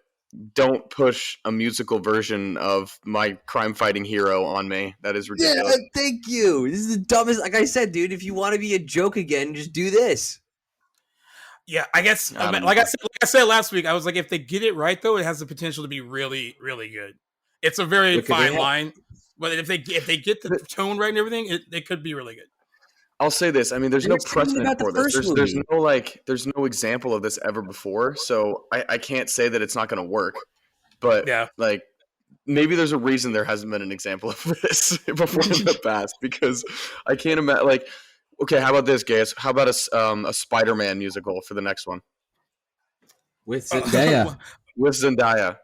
don't push a musical version of my crime fighting hero on me. That is ridiculous. Yeah, thank you. This is the dumbest. Like I said, dude, if you want to be a joke again, just do this. Yeah, I guess. Like I said last week, I was like, if they get it right, though, it has the potential to be really, really good. It's a very fine line, but if they get the tone right and everything, it could be really good. I'll say this. I mean, there's no precedent for this. There's no example of this ever before, so I can't say that it's not going to work. But like, maybe there's a reason there hasn't been an example of this before in the past, because I can't imagine. Like, okay, how about this, guys? How about a Spider-Man musical for the next one with Zendaya? With Zendaya.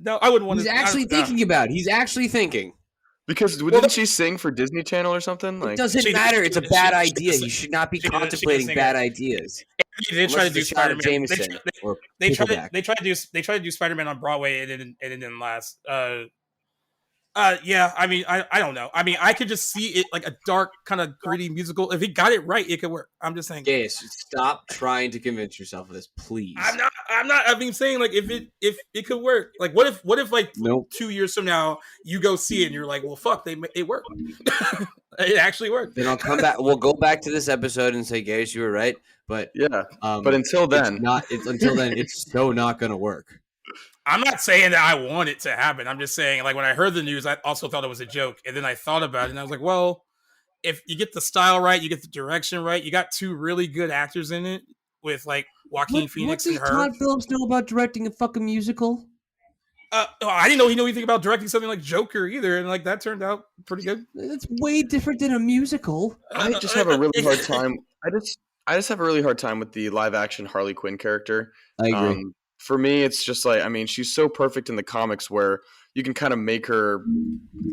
No, I wouldn't want to. He's actually thinking. Because didn't she sing for Disney Channel or something? Like, it doesn't matter. It's a bad idea. He should not be contemplating bad ideas. They tried to do Spider-Man. They tried to do Spider-Man on Broadway, and it didn't last. Yeah, I mean, I don't know. I mean, I could just see it like a dark, kind of gritty musical. If he got it right, it could work. I'm just saying. Yes, stop trying to convince yourself of this, please. I'm not. I've been saying like if it could work. Like what if like 2 years from now you go see it and you're like, well, fuck, it worked. It actually worked. Then I'll come back. We'll go back to this episode and say, Gage, you were right. But yeah, but until then, it's so not going to work. I'm not saying that I want it to happen. I'm just saying, like, when I heard the news, I also thought it was a joke. And then I thought about it, and I was like, well, if you get the style right, you get the direction right, you got 2 really good actors in it, with like Joaquin Phoenix what and does her. Todd Phillips know about directing a fucking musical? I didn't know he knew anything about directing something like Joker either, and like that turned out pretty good. It's way different than a musical. I just have a really hard time. I just have a really hard time with the live action Harley Quinn character. I agree. For me, it's just like, I mean, she's so perfect in the comics where you can kind of make her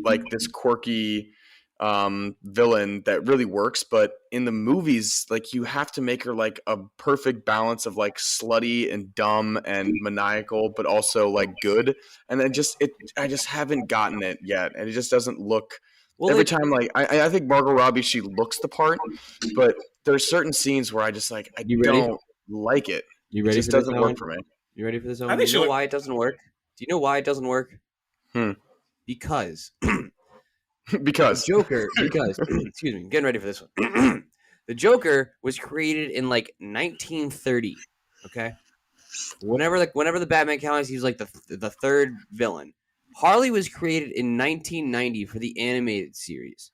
like this quirky villain that really works, but in the movies, like you have to make her like a perfect balance of like slutty and dumb and maniacal, but also like good. And I just haven't gotten it yet, and it just doesn't look. Well, every time, like I think Margot Robbie, she looks the part, but there's certain scenes where I just like I don't like it. You ready? It just doesn't work for me. You ready for this? I think you know why it doesn't work? Do you know why it doesn't work? Because because Joker. Because excuse me, getting ready for this one. The Joker was created in like 1930. Okay, whenever the Batman comics, he was like the third villain. Harley was created in 1990 for the animated series.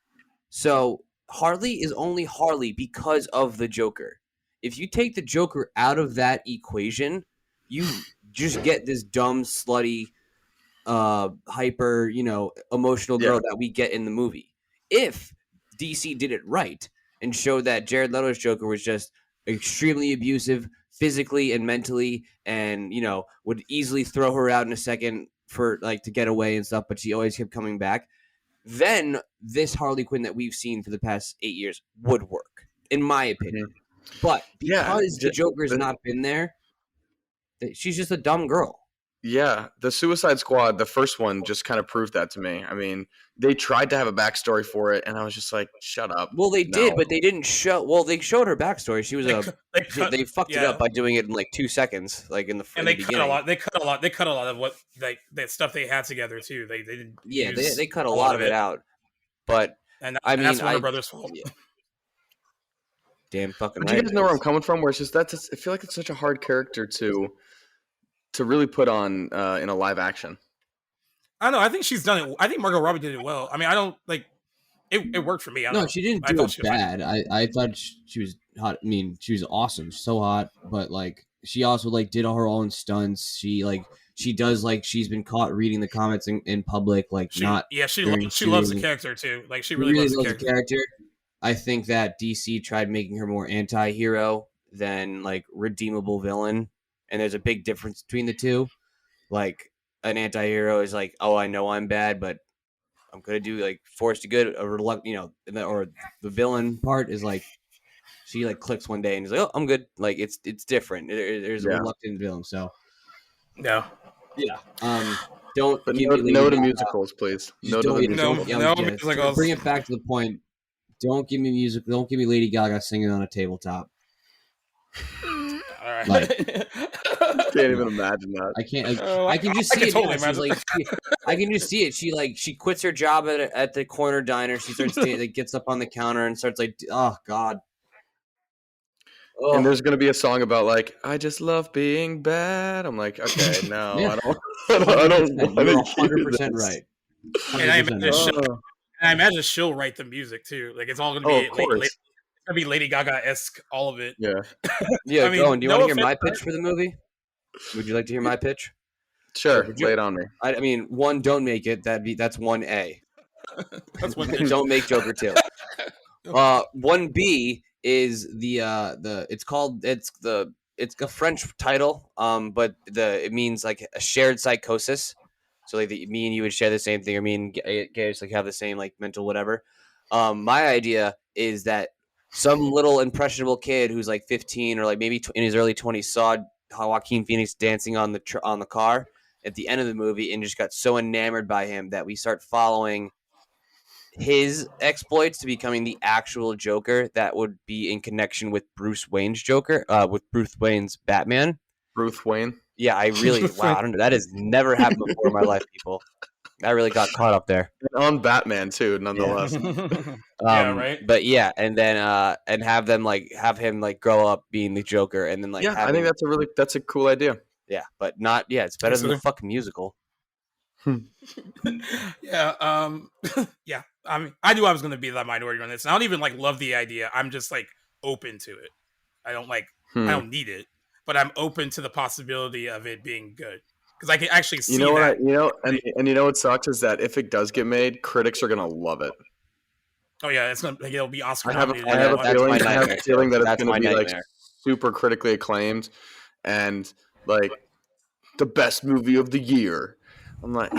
So Harley is only Harley because of the Joker. If you take the Joker out of that equation, you just get this dumb, slutty, hyper, emotional girl that we get in the movie. If DC did it right and showed that Jared Leto's Joker was just extremely abusive physically and mentally, and would easily throw her out in a second for like to get away and stuff, but she always kept coming back, then this Harley Quinn that we've seen for the past 8 years would work, in my opinion. But because the Joker's not been there, she's just a dumb girl. Yeah, the Suicide Squad, the first one, just kind of proved that to me. I mean, they tried to have a backstory for it, and I was just like, "Shut up." Well, they did, but they didn't show. Well, they showed her backstory. She was they fucked it up by doing it in like 2 seconds, like in the and they cut a lot. They cut a lot of what like the stuff they had together too. They didn't. Yeah, they cut a lot of it out. But that's Warner Brothers' fault. Yeah. Damn fucking right. You guys know where I'm coming from? Where it's just I feel like it's such a hard character to really put on in a live action. I don't know. I think she's done it. I think Margot Robbie did it well. I mean, I don't like it worked for me. No, she didn't do it bad. I thought she was hot. I mean, she was awesome, so hot. But like, she also like did all her own stunts. She does like she's been caught reading the comments in public. Like she loves the character too. Like she really loves the character. I think that DC tried making her more anti-hero than like redeemable villain. And there's a big difference between the two. Like an anti-hero is like, oh, I know I'm bad, but I'm gonna do like force to good, or the villain part is like she like clicks one day and is like, oh, I'm good. Like it's different. There's a reluctant villain. So yeah. Don't no to musicals, please. No to the musicals. Bring it back to the point. Don't give me music. Don't give me Lady Gaga singing on a tabletop. All right. Like, can't even imagine that. I can't. I can just see it. Totally I can just see it. She quits her job at the corner diner. She starts gets up on the counter and starts like, oh God. Oh. And there's gonna be a song about like, I just love being bad. I'm like, okay, no, I don't. You're 100% right. 100%. And I imagine she'll write the music too. Like it's all gonna be it's gonna be Lady Gaga-esque, all of it. Yeah. Yeah. I mean, Owen, do you want to hear my pitch for the movie? Would you like to hear my pitch? Sure. Lay it on me. I mean, one, don't make it. That's 1A. That's 1B. Don't make Joker 2. 1B is it's a French title, but it means like a shared psychosis. So like me and you would share the same thing, or me and Gage like have the same like mental whatever. My idea is that some little impressionable kid who's like 15 or like maybe in his early 20s saw Joaquin Phoenix dancing on the car at the end of the movie and just got so enamored by him that we start following his exploits to becoming the actual Joker that would be in connection with Bruce Wayne's Joker, with Bruce Wayne's Batman. Bruce Wayne? Yeah, I really, wow, I don't know. That has never happened before in my life, people. I really got caught up there. And on Batman too, nonetheless. Yeah, right. But yeah, and then and have him grow up being the Joker, and then like I think that's a cool idea. Yeah, but not it's better than the fucking musical. Yeah, yeah. I mean, I knew I was going to be the minority on this. I don't even like love the idea. I'm just like open to it. I don't like I don't need it, but I'm open to the possibility of it being good because I can actually see You know what that. and you know what sucks is that if it does get made, critics are gonna love it. Oh yeah, it's gonna like, it'll be Oscar I have a, nominated. I have a That's my feeling nightmare too. that it's That's gonna my be like nightmare. super critically acclaimed and like the best movie of the year. I'm like,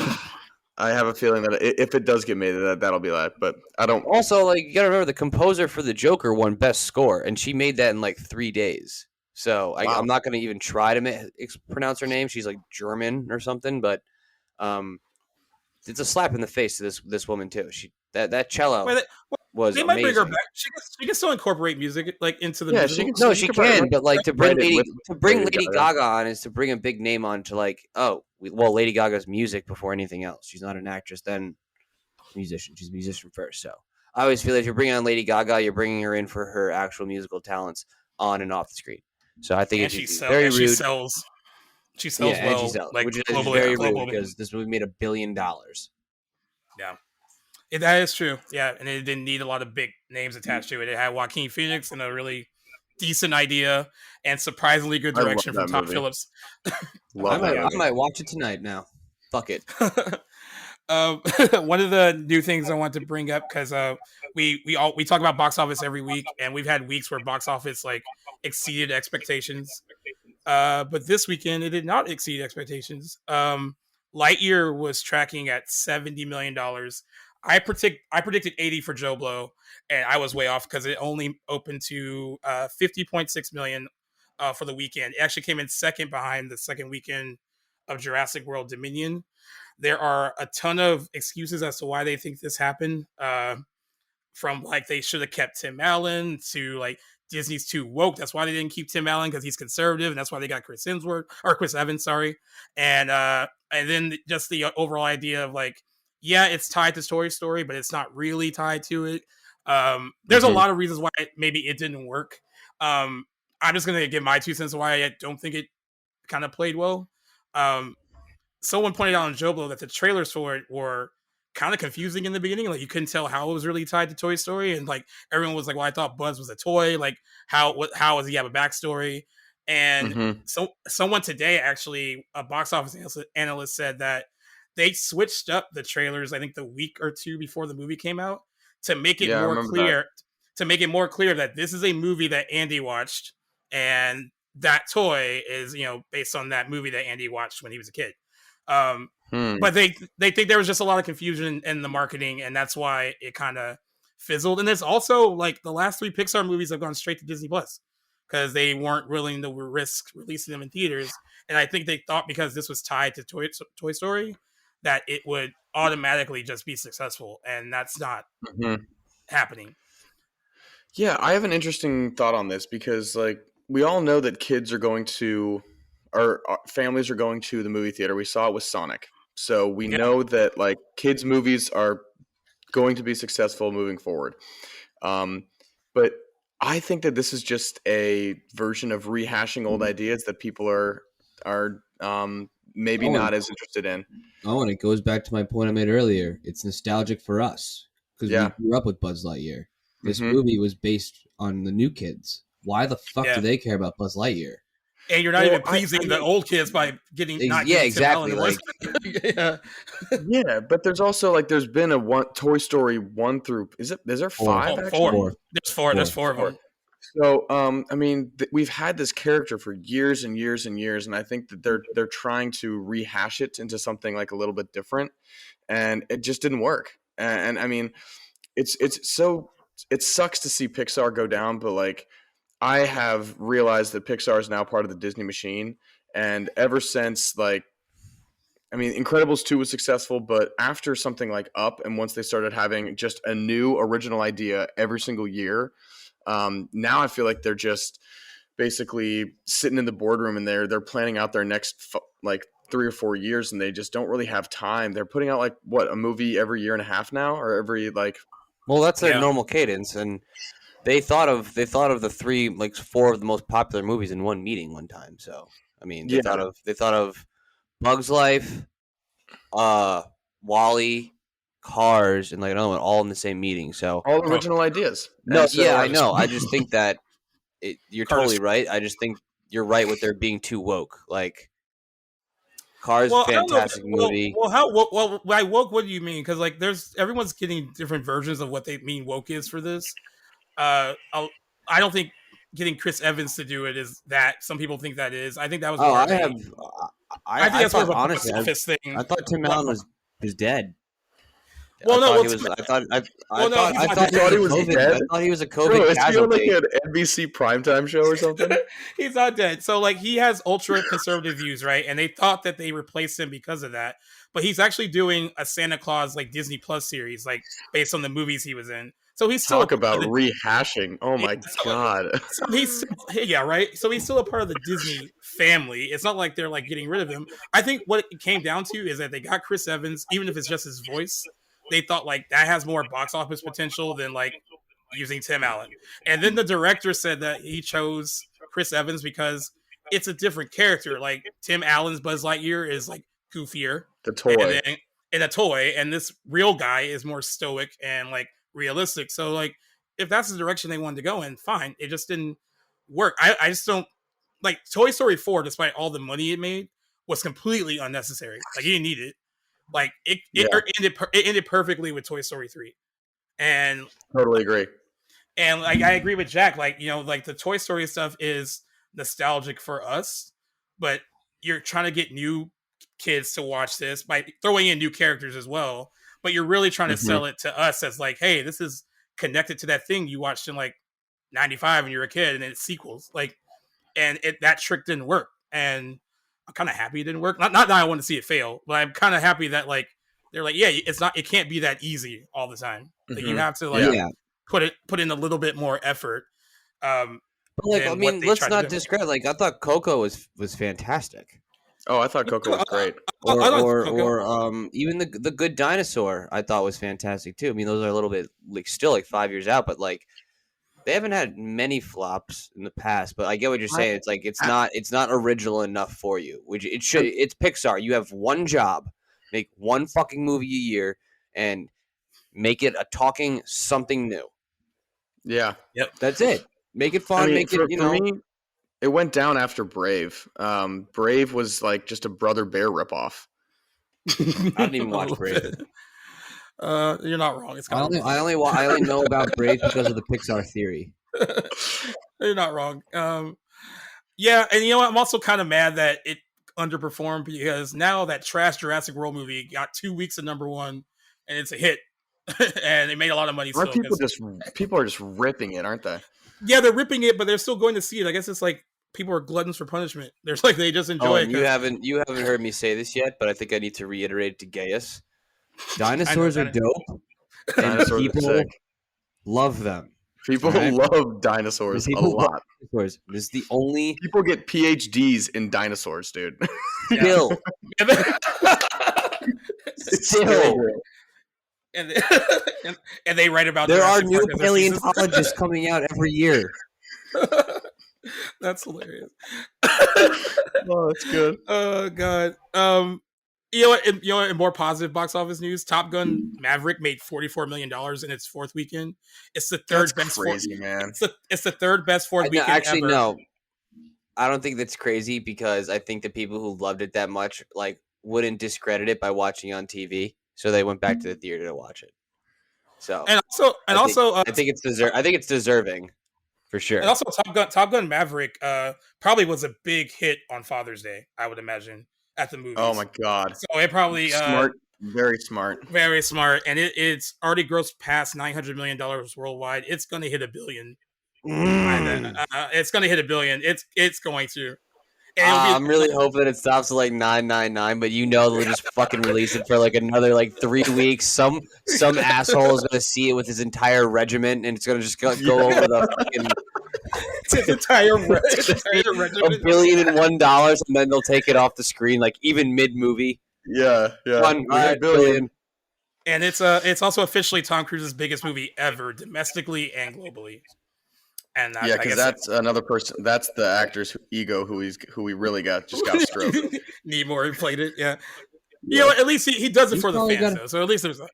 I have a feeling that if it does get made, that'll be that. But I don't. Also, like, you gotta remember the composer for the Joker won Best Score, and she made that in like 3 days. So Wow. I'm not gonna even try to pronounce her name. She's like German or something, but it's a slap in the face to this woman too. That cello was they might amazing. bring her back. She can still incorporate music like into the musical. No, she can, but like to bring Lady Lady Gaga on is to bring a big name on to like, Lady Gaga's music before anything else. She's not an actress, then musician. She's a musician first. So I always feel that if you're bringing on Lady Gaga, you're bringing her in for her actual musical talents on and off the screen. So I think it's very rude. She sells well, and she sells, like which is globally, very rude because this movie made $1 billion. Yeah. That is true. Yeah, and it didn't need a lot of big names attached to it. It had Joaquin Phoenix and a really decent idea and surprisingly good direction from Todd Phillips. I might watch it tonight now. Fuck it. One of the new things I want to bring up because we talk about box office every week, and we've had weeks where box office like exceeded expectations. But this weekend it did not exceed expectations. Lightyear was tracking at $70 million. I predicted 80 for Joe Blow, and I was way off because it only opened to 50.6 million for the weekend. It actually came in second behind the second weekend of Jurassic World Dominion. There are a ton of excuses as to why they think this happened. From like they should have kept Tim Allen to like Disney's too woke. That's why they didn't keep Tim Allen because he's conservative, and that's why they got Chris Evans, sorry. And then just the overall idea of like, yeah, it's tied to Toy Story, but it's not really tied to it. There's a lot of reasons why maybe it didn't work. I'm just gonna give my 2 cents why I don't think it kind of played well. Someone pointed out on Joe Blow that the trailers for it were kind of confusing in the beginning. Like you couldn't tell how it was really tied to Toy Story, and like everyone was like, "Well, I thought Buzz was a toy. Like how does he have a backstory?" And so someone today, actually, a box office analyst said that they switched up the trailers. I think the week or two before the movie came out to make it more clear. To make it more clear that this is a movie that Andy watched, and that toy is based on that movie that Andy watched when he was a kid. But they think there was just a lot of confusion in the marketing, and that's why it kind of fizzled. And there's also like the last 3 Pixar movies have gone straight to Disney Plus because they weren't willing to risk releasing them in theaters. And I think they thought because this was tied to Toy Story that it would automatically just be successful, and that's not happening. Yeah, I have an interesting thought on this because like we all know that kids are going to our families are going to the movie theater. We saw it with Sonic. So we know that like kids movies are going to be successful moving forward. But I think that this is just a version of rehashing old ideas that people are maybe not as interested in. Oh, and it goes back to my point I made earlier. It's nostalgic for us because we grew up with Buzz Lightyear. This movie was based on the new kids. Why the fuck do they care about Buzz Lightyear? And you're not even pleasing the old kids by getting exactly. But there's also like there's been a Toy Story 1 through is there 5? 4. There's 4 of them. So I mean we've had this character for years and years and years, and I think that they're trying to rehash it into something like a little bit different, and it just didn't work. And I mean it sucks to see Pixar go down, but like I have realized that Pixar is now part of the Disney machine. And ever since Incredibles 2 was successful, but after something like Up, and once they started having just a new original idea every single year, now I feel like they're just basically sitting in the boardroom and they're planning out their next 3 or 4 years, and they just don't really have time. They're putting out a movie every year and a half now, or every Well, that's their normal cadence, and they thought of the 4 of the most popular movies in one meeting one time. So I mean, they thought of Bug's Life, WALL-E, Cars, and like another one, all in the same meeting. So all original ideas. No, I know. I just think that you're totally right. I just think you're right with there being too woke. Like, Cars, fantastic movie. Well, by woke, what do you mean? Because like, everyone's getting different versions of what they mean woke is for this. I don't think getting Chris Evans to do it is that. Some people think that is. I think that was more. I think that's more of a box office thing. I thought Tim Allen was dead. Well, I thought he was dead. I thought he was a COVID casualty. Is he on like an NBC primetime show or something? He's not dead. So like, he has ultra conservative views, right? And they thought that they replaced him because of that. But he's actually doing a Santa Claus like Disney Plus series, like based on the movies he was in. So he's still about rehashing. Oh my god. So he's right. So he's still a part of the Disney family. It's not like they're like getting rid of him. I think what it came down to is that they got Chris Evans, even if it's just his voice. They thought like that has more box office potential than like using Tim Allen. And then the director said that he chose Chris Evans because it's a different character. Like Tim Allen's Buzz Lightyear is like goofier, the toy, and a toy, and this real guy is more stoic and like realistic. So like, if that's the direction they wanted to go in, fine. It just didn't work. I just don't like Toy Story 4, despite all the money it made, was completely unnecessary. Like, you didn't need it. Like it ended perfectly with Toy Story 3, and totally agree. And like, I agree with Jack. Like, you know, like the Toy Story stuff is nostalgic for us, but you're trying to get new kids to watch this by throwing in new characters as well. But you're really trying to sell it to us as like, hey, this is connected to that thing you watched in like '95 when you were a kid, and it's sequels. Like, and that trick didn't work. And I'm kind of happy it didn't work. Not that I want to see it fail, but I'm kind of happy that like they're like, yeah, it can't be that easy all the time. Like, you have to like put in a little bit more effort. But like, I mean, let's not discredit. Like, I thought Coco was fantastic. Oh, I thought Coco was great. Or even the Good Dinosaur, I thought was fantastic too. I mean, those are a little bit like still like 5 years out, but like, they haven't had many flops in the past, but I get what you're saying. It's like it's not original enough for you. Which it should. It's Pixar. You have one job: make one fucking movie a year and make it a talking something new. Yeah. Yep. That's it. Make it fun. Make it. For me, it went down after Brave. Brave was like just a Brother Bear ripoff. I didn't even watch Brave. You're not wrong. It's I only know about Brave because of the Pixar theory. You're not wrong. Yeah, and you know what? I'm also kind of mad that it underperformed because now that trash Jurassic World movie got 2 weeks of #1 and it's a hit, and they made a lot of money. People are just ripping it, aren't they? Yeah, they're ripping it, but they're still going to see it. I guess it's like people are gluttons for punishment. There's like they just enjoy it. You haven't heard me say this yet, but I think I need to reiterate to Gaius. Dinosaurs are dope. Dinosaurs people are sick. Love them. People love dinosaurs a lot. Dinosaurs. This is the only people get PhDs in dinosaurs, dude. Still. Still. And they write about there are new paleontologists coming out every year. That's hilarious. Oh, that's good. Oh god. You know what? In more positive box office news, Top Gun Maverick made $44 million in its fourth weekend. It's the third best. Crazy, man. It's the third best fourth weekend. Actually, ever. No. I don't think that's crazy because I think the people who loved it that much like wouldn't discredit it by watching it on TV, so they went back to the theater to watch it. So I think it's deserving. For sure. And also, Top Gun Maverick probably was a big hit on Father's Day, I would imagine, at the movies. Oh my god! So it probably smart, very smart, and it's already grossed past $900 million worldwide. It's going to hit $1 billion. It's going to hit $1 billion. It's going to. I'm really hoping it stops at like 999, but they'll just fucking release it for like another like 3 weeks. Some asshole is gonna see it with his entire regiment, and it's gonna just go over the fucking his entire regiment. $1 billion and $1, and then they'll take it off the screen like even mid movie. Yeah. $1 billion. And it's also officially Tom Cruise's biggest movie ever, domestically and globally. And because that's another person. That's the actor's ego who we really got stroked. Nimoy played it. Yeah. You know, at least he does it for the fans, though. So at least there's that.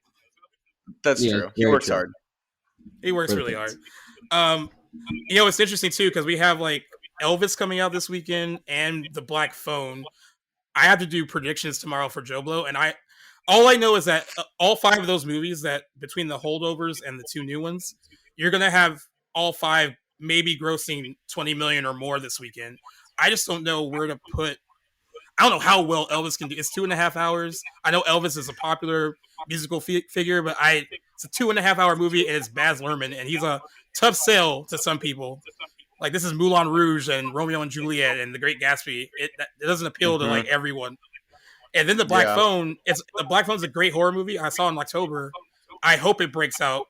That's true. He works hard. He works really hard. It's interesting too because we have like Elvis coming out this weekend and The Black Phone. I have to do predictions tomorrow for Joe Blow, and all I know is that all 5 of those movies, that between the holdovers and the 2 new ones, you're gonna have all 5 maybe grossing 20 million or more this weekend. I just don't know where to put. I don't know how well Elvis can do. It's 2.5 hours. I know Elvis is a popular musical figure, but it's a 2.5 hour movie, and it's Baz Luhrmann, and he's a tough sell to some people. Like, this is Moulin Rouge and Romeo and Juliet and The Great Gatsby. It doesn't appeal to like everyone. And then The Black Phone. The Black Phone's a great horror movie. I saw it in October. I hope it breaks out.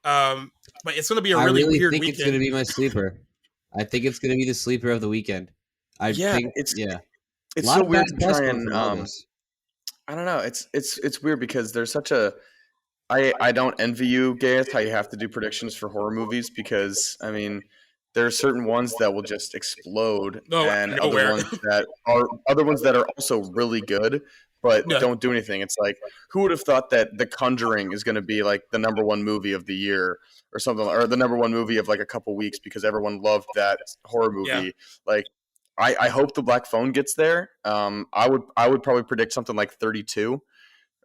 But it's going to be a really weird weekend. I think it's going to be my sleeper. I think it's going to be the sleeper of the weekend. It's so weird to try and I don't know. It's weird because there's such a I don't envy you, Gareth, how you have to do predictions for horror movies because I mean there are certain ones that will just explode and other ones that are also really good but don't do anything. It's like, who would have thought that The Conjuring is going to be like the #1 movie of the year or something, or the #1 movie of like a couple weeks because everyone loved that horror movie. Yeah. Like, I hope The Black Phone gets there. I would probably predict something like 32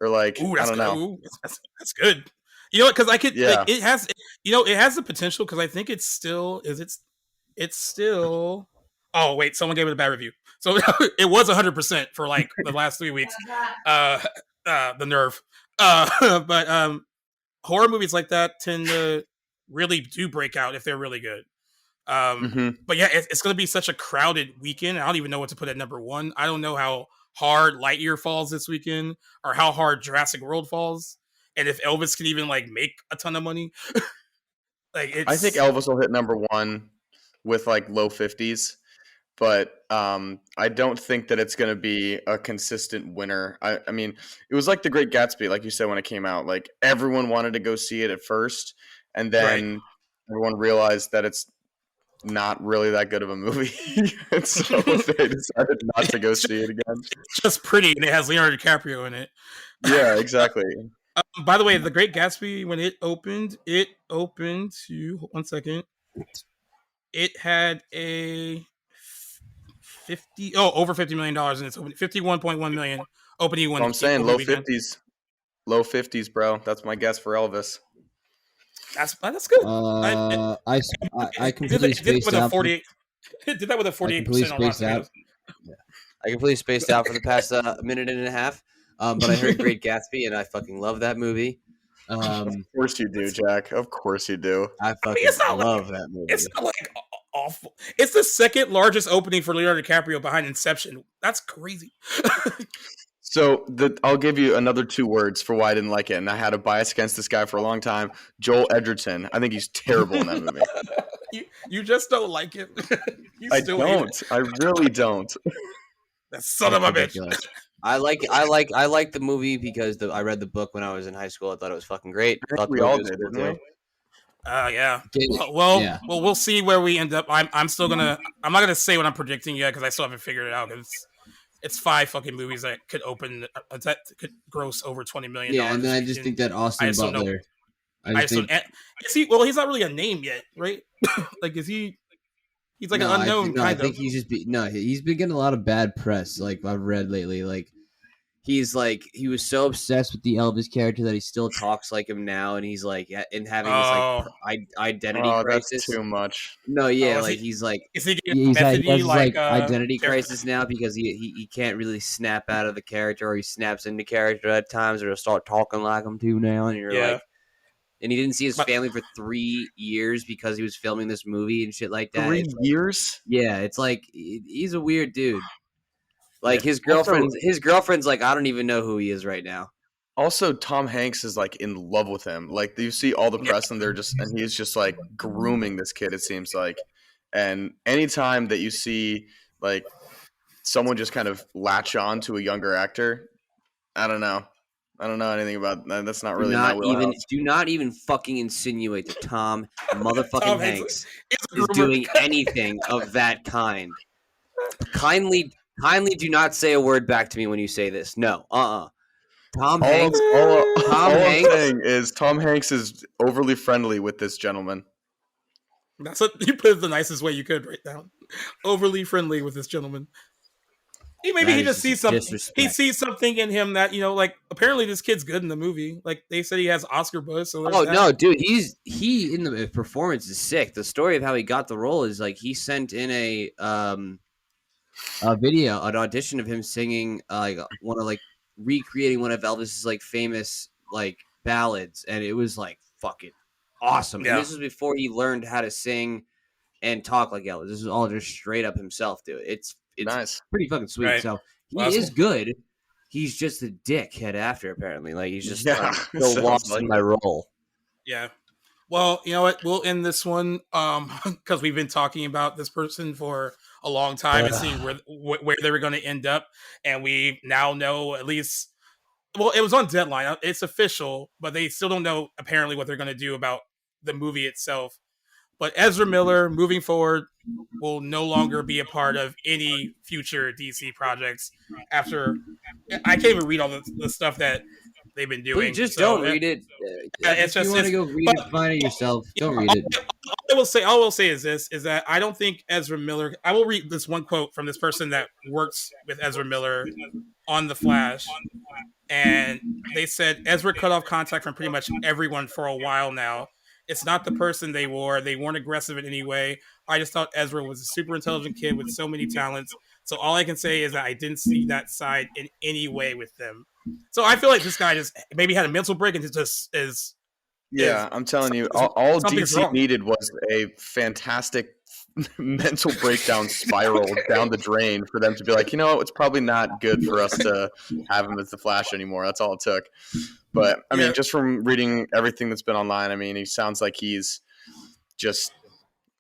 or like, I don't know. Ooh, that's good. You know what? Because I could. Yeah. Like, it has. It has the potential because I think it's still. It's still. Oh wait, someone gave it a bad review. So it was 100% for like the last 3 weeks. The nerve. But horror movies like that tend to really do break out if they're really good. But yeah, it's going to be such a crowded weekend. I don't even know what to put at #1. I don't know how hard Lightyear falls this weekend or how hard Jurassic World falls. And if Elvis can even like make a ton of money, I think Elvis will hit #1 with like low 50s, but I don't think that it's going to be a consistent winner. I mean, it was like The Great Gatsby, like you said when it came out. Like everyone wanted to go see it at first, and then everyone realized that it's not really that good of a movie, and so they decided not to go see it again. It's just pretty, and it has Leonardo DiCaprio in it. Yeah, exactly. By the way, The Great Gatsby, when it opened to 1 second. It had a over $50 million in its opening, 51.1 million opening. I'm saying low 50s, bro. That's my guess for Elvis. That's good. I completely spaced out. Did that with a 48% on Rotten Tomatoes. I completely spaced out for the past minute and a half. But I heard Great Gatsby, and I fucking love that movie. Of course you do, Jack. Of course you do. I fucking love that movie. It's not like awful. It's the second largest opening for Leonardo DiCaprio behind Inception. That's crazy. So I'll give you another 2 words for why I didn't like it, and I had a bias against this guy for a long time. Joel Edgerton. I think he's terrible in that movie. You just don't like him. I don't. I really don't. That son of a bitch. I like the movie because I read the book when I was in high school. I thought it was fucking great. I think we all did, didn't we? Yeah. Well, we'll see where we end up. I'm still gonna. I'm not gonna say what I'm predicting yet because I still haven't figured it out. Because it's 5 fucking movies that could that could gross over $20 million. Yeah, and then I just think that Austin Butler. He's not really a name yet, right? Like, is he? He's like an unknown kind of. I think he's just he's been getting a lot of bad press. Like I've read lately, like. He was so obsessed with the Elvis character that he still talks like him now, and he's like, and having this like identity crisis. That's too much. No, yeah, like he's like, is he getting methody like identity crisis now because he can't really snap out of the character, or he snaps into character at times, or he'll start talking like him too now, and you're like, and he didn't see his family for 3 years because he was filming this movie and shit like that. 3 years? Yeah, it's like he's a weird dude. Like his girlfriend's like, I don't even know who he is right now. Also, Tom Hanks is like in love with him. Like you see all the press and he's just like grooming this kid, it seems like. And anytime that you see like someone just kind of latch on to a younger actor, I don't know anything about that. That's not really my wheelhouse. Do not even fucking insinuate that Tom Hanks is doing anything of that kind. Kindly do not say a word back to me when you say this. No. Tom Hanks. All I'm saying is Tom Hanks is overly friendly with this gentleman. That's what you put it the nicest way you could right now. Overly friendly with this gentleman. Maybe he just sees something. Disrespect. He sees something in him that like apparently this kid's good in the movie. Like they said, he has Oscar buzz. So oh no, dude, he in the performance is sick. The story of how he got the role is like he sent in a video, an audition of him singing recreating one of Elvis's like famous like ballads, and it was like fucking awesome. Yeah. And this was before he learned how to sing and talk like Elvis. This is all just straight up himself, dude. It's nice. Pretty fucking sweet. Right. So he is good. He's just a dickhead after, apparently. Like he's just so lost in my role. Yeah. Well, you know what? We'll end this one because we've been talking about this person for a long time and seeing where they were going to end up, and we now know at least. Well, it was on Deadline. It's official, but they still don't know apparently what they're going to do about the movie itself. But Ezra Miller, moving forward, will no longer be a part of any future DC projects. After I can't even read all the stuff that they've been doing. Just don't read it. If you want to go read it, find it yourself. Don't read it. All I will say is this: is that I don't think Ezra Miller. I will read this one quote from this person that works with Ezra Miller on The Flash, and they said Ezra cut off contact from pretty much everyone for a while now. It's not the person they were. They weren't aggressive in any way. I just thought Ezra was a super intelligent kid with so many talents. So all I can say is that I didn't see that side in any way with them. So I feel like this guy just maybe had a mental break and it just is. Yeah, I'm telling you, all DC needed was a fantastic mental breakdown spiral down the drain for them to be like, you know what, it's probably not good for us to have him as the Flash anymore. That's all it took. But, I mean, just from reading everything that's been online, I mean, he sounds like he's just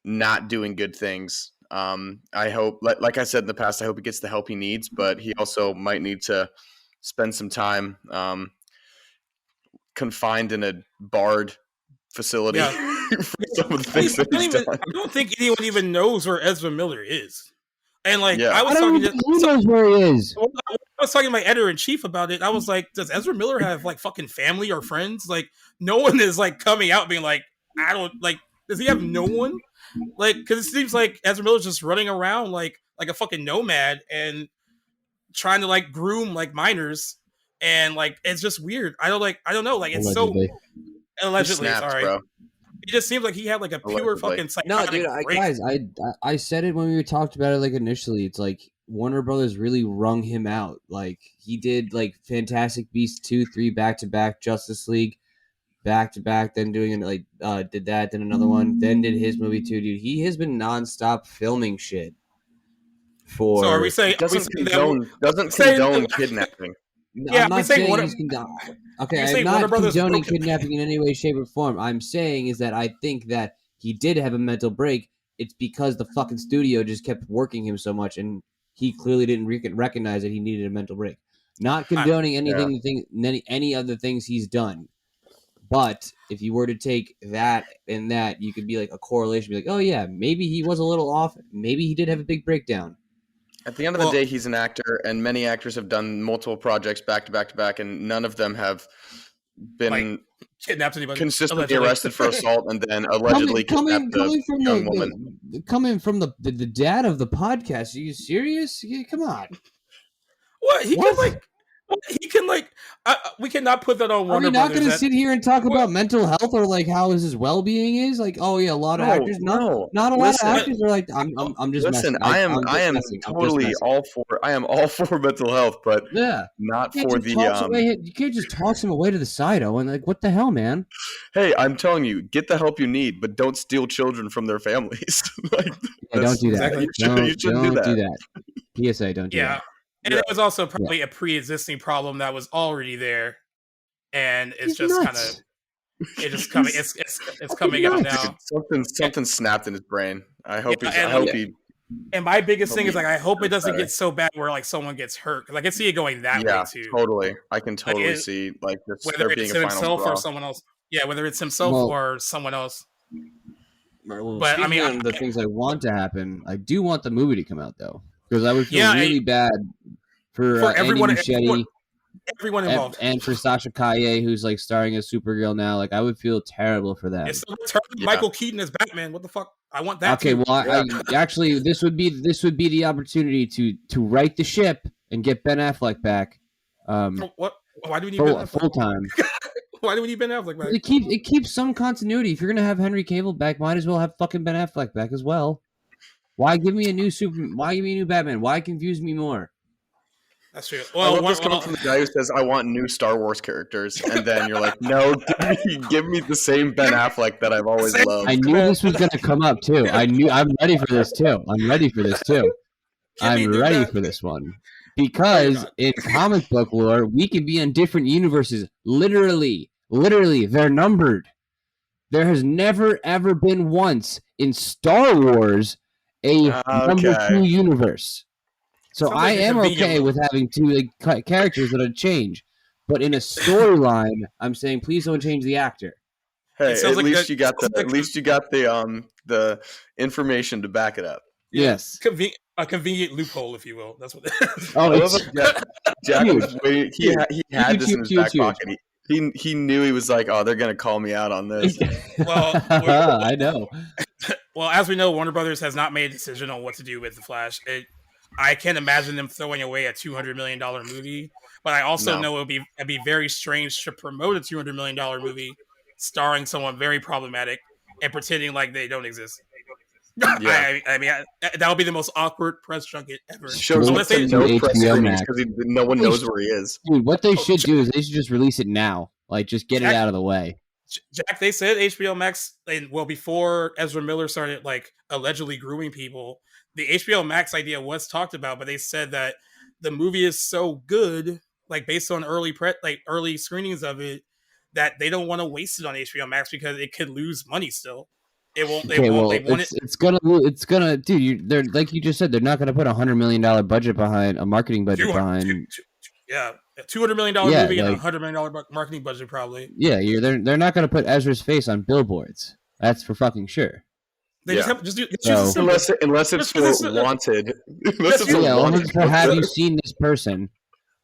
not doing good things. I hope, like I said in the past, I hope he gets the help he needs, but he also might need to spend some time confined in a barred facility for some of the things that he's done. I don't think anyone even knows where Ezra Miller is. And like I was talking to my editor-in-chief about it. I was like, does Ezra Miller have like fucking family or friends? Like no one is like coming out being like, I don't like, does he have no one? Like, because it seems like Ezra Miller's just running around like a fucking nomad and trying to like groom like minors, and like it's just weird. I don't know. Like it's allegedly. So allegedly. Snaps, sorry, bro. It just seems like he had like a pure fucking psychotic. No, dude, guys, I said it when we talked about it like initially. It's like Warner Brothers really wrung him out. Like he did like Fantastic Beasts 2, 3 back to back, Justice League back to back, then doing like did that, then another one, then did his movie too, dude. He has been nonstop filming shit. So are we saying doesn't condone kidnapping? Yeah, I'm not saying he's okay, I'm not condoning kidnapping in any way, shape, or form. I'm saying is that I think that he did have a mental break. It's because the fucking studio just kept working him so much, and he clearly didn't recognize that he needed a mental break. Not condoning any other things he's done. But if you were to take that and that, you could be like a correlation, be like, oh yeah, maybe he was a little off. Maybe he did have a big breakdown. At the end of the day, he's an actor, and many actors have done multiple projects back to back to back, and none of them have been kidnapped anybody, consistently arrested for assault and then allegedly kidnapped a young woman. Coming from the dad of the podcast, are you serious? Come on. What? He can we cannot put that on Warner Brothers. Are we not going to sit here and talk about mental health or like how his well-being is? Like, oh yeah, a lot of actors. Not a lot of actors are like, I'm just listen. I am totally all for. I am all for mental health, but not for the. You can't just toss him away to the side, Owen. Like, what the hell, man? Hey, I'm telling you, get the help you need, but don't steal children from their families. Don't do that. You shouldn't do that. PSA, don't do that. And it was also probably a pre-existing problem that was already there, and it's just kind of it's coming. It's coming out now. Something snapped in his brain. I hope he. And my biggest thing is like I hope it doesn't get so bad where like someone gets hurt, because I can see it going that way too. Totally. I can totally see like this, whether it's himself or someone else. Yeah, whether it's himself or someone else. Well, but I mean, the things I want to happen, I do want the movie to come out though. Because I would feel really bad for everyone. Andy Muschietti everyone involved. And for Sasha Calle, who's like starring as Supergirl now, like I would feel terrible for them. It's Michael Keaton as Batman. What the fuck? I want that. Okay, too. well, I actually this would be the opportunity to right the ship and get Ben Affleck back. What? Why do we need Ben Affleck full time? Why do we need Ben Affleck back? It keeps some continuity. If you're gonna have Henry Cavill back, might as well have fucking Ben Affleck back as well. Why give me a new Superman? Why give me a new Batman? Why confuse me more? That's true. Well, I love this coming from the guy who says, "I want new Star Wars characters," and then you're like, "No, give me the same Ben Affleck that I've always loved." I knew this was gonna come up too. I'm ready for this too. I'm ready for this one because in comic book lore, we can be in different universes. Literally, they're numbered. There has never ever been once in Star Wars a number 2 universe. So I am okay with having 2 characters that change, but in a storyline, I'm saying please don't change the actor. Hey, at least you got the information to back it up. Yes, a convenient loophole, if you will. That's what. Jack was waiting. He had this in his back pocket. He knew he was like, oh, they're gonna call me out on this. Well, I know. Well, as we know, Warner Brothers has not made a decision on what to do with the Flash. I can't imagine them throwing away a $200 million movie, but I also know it'd be very strange to promote a $200 million movie starring someone very problematic and pretending like they don't exist. Yeah. I mean, that would be the most awkward press junket ever. Shows no press screenings because no one knows where he is. Dude, what they should do is they should just release it now. Like, just get it out of the way. Jack, they said HBO Max, before Ezra Miller started allegedly grooming people, the HBO Max idea was talked about, but they said that the movie is so good, based on early screenings of it, that they don't want to waste it on HBO Max because it could lose money still. It won't. It's gonna. Dude, they're like you just said. They're not gonna put $100 million budget behind a marketing budget behind. Yeah, $200 million movie and $100 million marketing budget probably. Yeah, they're not gonna put Ezra's face on billboards. That's for fucking sure. They unless it's for wanted. Unless it's for have you seen this person? I'm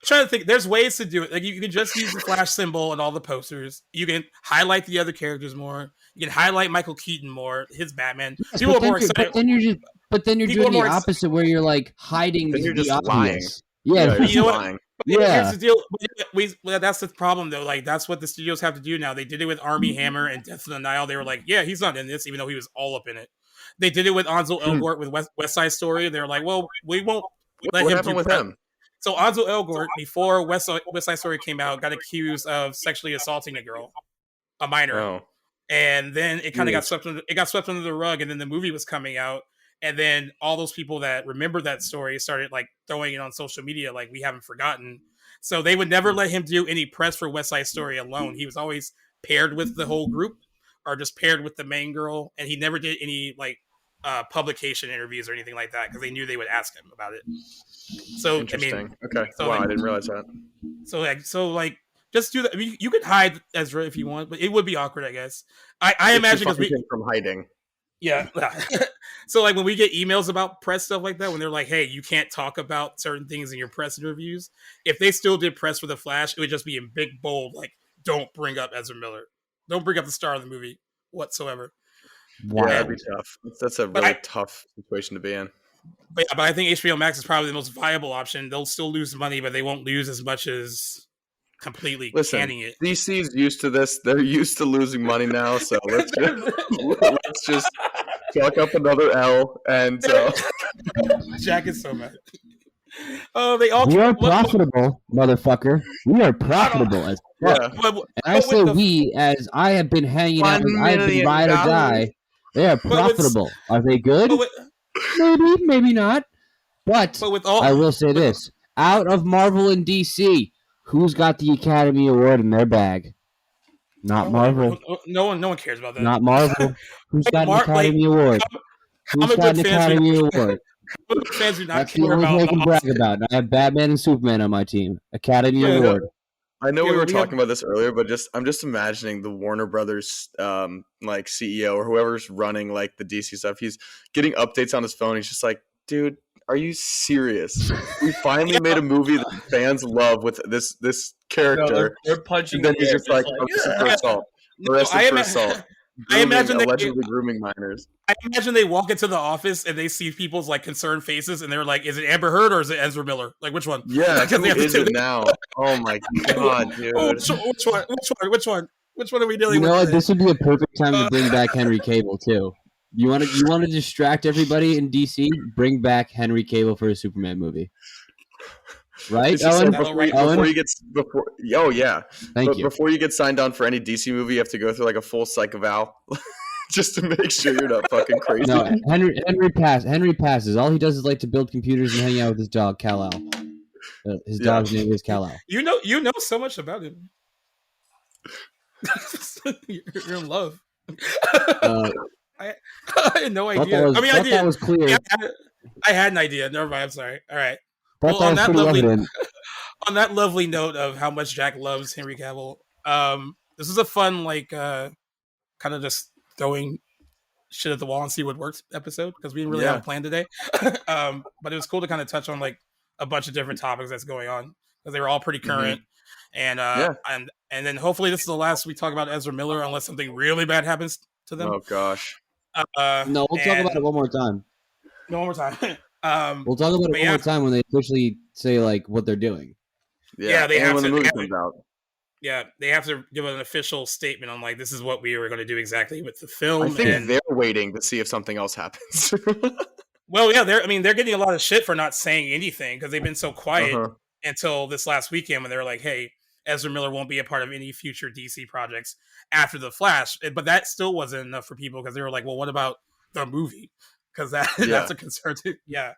trying to think. There's ways to do it. You can just use the Flash symbol and all the posters. You can highlight the other characters more. You can highlight Michael Keaton more, his Batman. People are more excited. But then you're doing the opposite, where you're hiding the obvious. Yeah, you know what? Here's the deal. That's the problem, though. That's what the studios have to do now. They did it with Armie Hammer and Death of the Nile. They were like, yeah, he's not in this, even though he was all up in it. They did it with Ansel Elgort with West Side Story. They're like, well, we won't let him do him. So Ansel Elgort, before West Side Story came out, got accused of sexually assaulting a girl, a minor. Oh. And then it kind of got swept under the rug, and then the movie was coming out. And then all those people that remember that story started throwing it on social media, we haven't forgotten. So they would never let him do any press for West Side Story alone. He was always paired with the whole group or just paired with the main girl. And he never did any publication interviews or anything like that because they knew they would ask him about it. So, interesting. Okay. So, wow, I didn't realize that. So just do that. I mean, you could hide Ezra if you want, but it would be awkward, I guess. I imagine because from hiding. Yeah. So when we get emails about press stuff like that, when they're like, hey, you can't talk about certain things in your press interviews. If they still did press for The Flash, it would just be in big bold, don't bring up Ezra Miller. Don't bring up the star of the movie whatsoever. Wow. Yeah, that'd be tough. That's a really tough situation to be in. But I think HBO Max is probably the most viable option. They'll still lose money, but they won't lose as much as completely canning it. DC's used to this. They're used to losing money now, so let's just chalk up another L and Jack is so mad. We are profitable, motherfucker. We are profitable as fuck. Yeah. And I say we as I have been hanging out with I've been ride or die. They are profitable. Are they good? Maybe not. But I will say this. Out of Marvel and DC, who's got the Academy Award in their bag? Not Marvel. No one cares about that. Not Marvel. Who's got an Academy Award? Who's got an Academy Award? Fans do not That's the only thing I can brag about. I have Batman and Superman on my team. Academy Award. I know we were talking about this earlier, but I'm just imagining the Warner Brothers CEO or whoever's running the DC stuff. He's getting updates on his phone. He's just like, dude, Are you serious? We finally made a movie that fans love with this character. They're punching. And then he's just like arrested for assault. Arrested for assault. I imagine allegedly grooming minors. I imagine they walk into the office and they see people's like concerned faces, and they're like, "Is it Amber Heard or is it Ezra Miller? Like, which one?" Yeah, who is it now? Oh my god, dude! Which one? Which one are we dealing with? You know what? This would be a perfect time to bring back Henry Cable too. You want to distract everybody in DC? Bring back Henry Cable for a Superman movie. Right, Owen? Before you get Thank you. Before you get signed on for any DC movie, you have to go through like a full psych eval, just to make sure you're not fucking crazy. No, Henry passes. All he does is like to build computers and hang out with his dog Kal-El. His dog's name is Kal-El. You know so much about him. You're in love. I had no idea. I did. That was clear. Yeah, I had an idea. Never mind. I'm sorry. All right. Well, on that lovely note of how much Jack loves Henry Cavill, this is a fun, like, kind of just throwing shit at the wall and see what works episode, because we didn't really have a plan today. But it was cool to kind of touch on like a bunch of different topics that's going on, because they were all pretty current. Mm-hmm. And then hopefully this is the last we talk about Ezra Miller, unless something really bad happens to them. Oh gosh. No, we'll talk about it one more time. No, one more time. We'll talk about it one more time when they officially say like what they're doing. Yeah, they have when to. The movie comes out. Yeah, they have to give an official statement on like, this is what we were going to do exactly with the film. I think they're waiting to see if something else happens. Well, yeah, they're getting a lot of shit for not saying anything, because they've been so quiet until this last weekend when they were like, hey, Ezra Miller won't be a part of any future DC projects after The Flash. But that still wasn't enough for people, because they were like, well, what about the movie? Because that's a concern too. Yeah.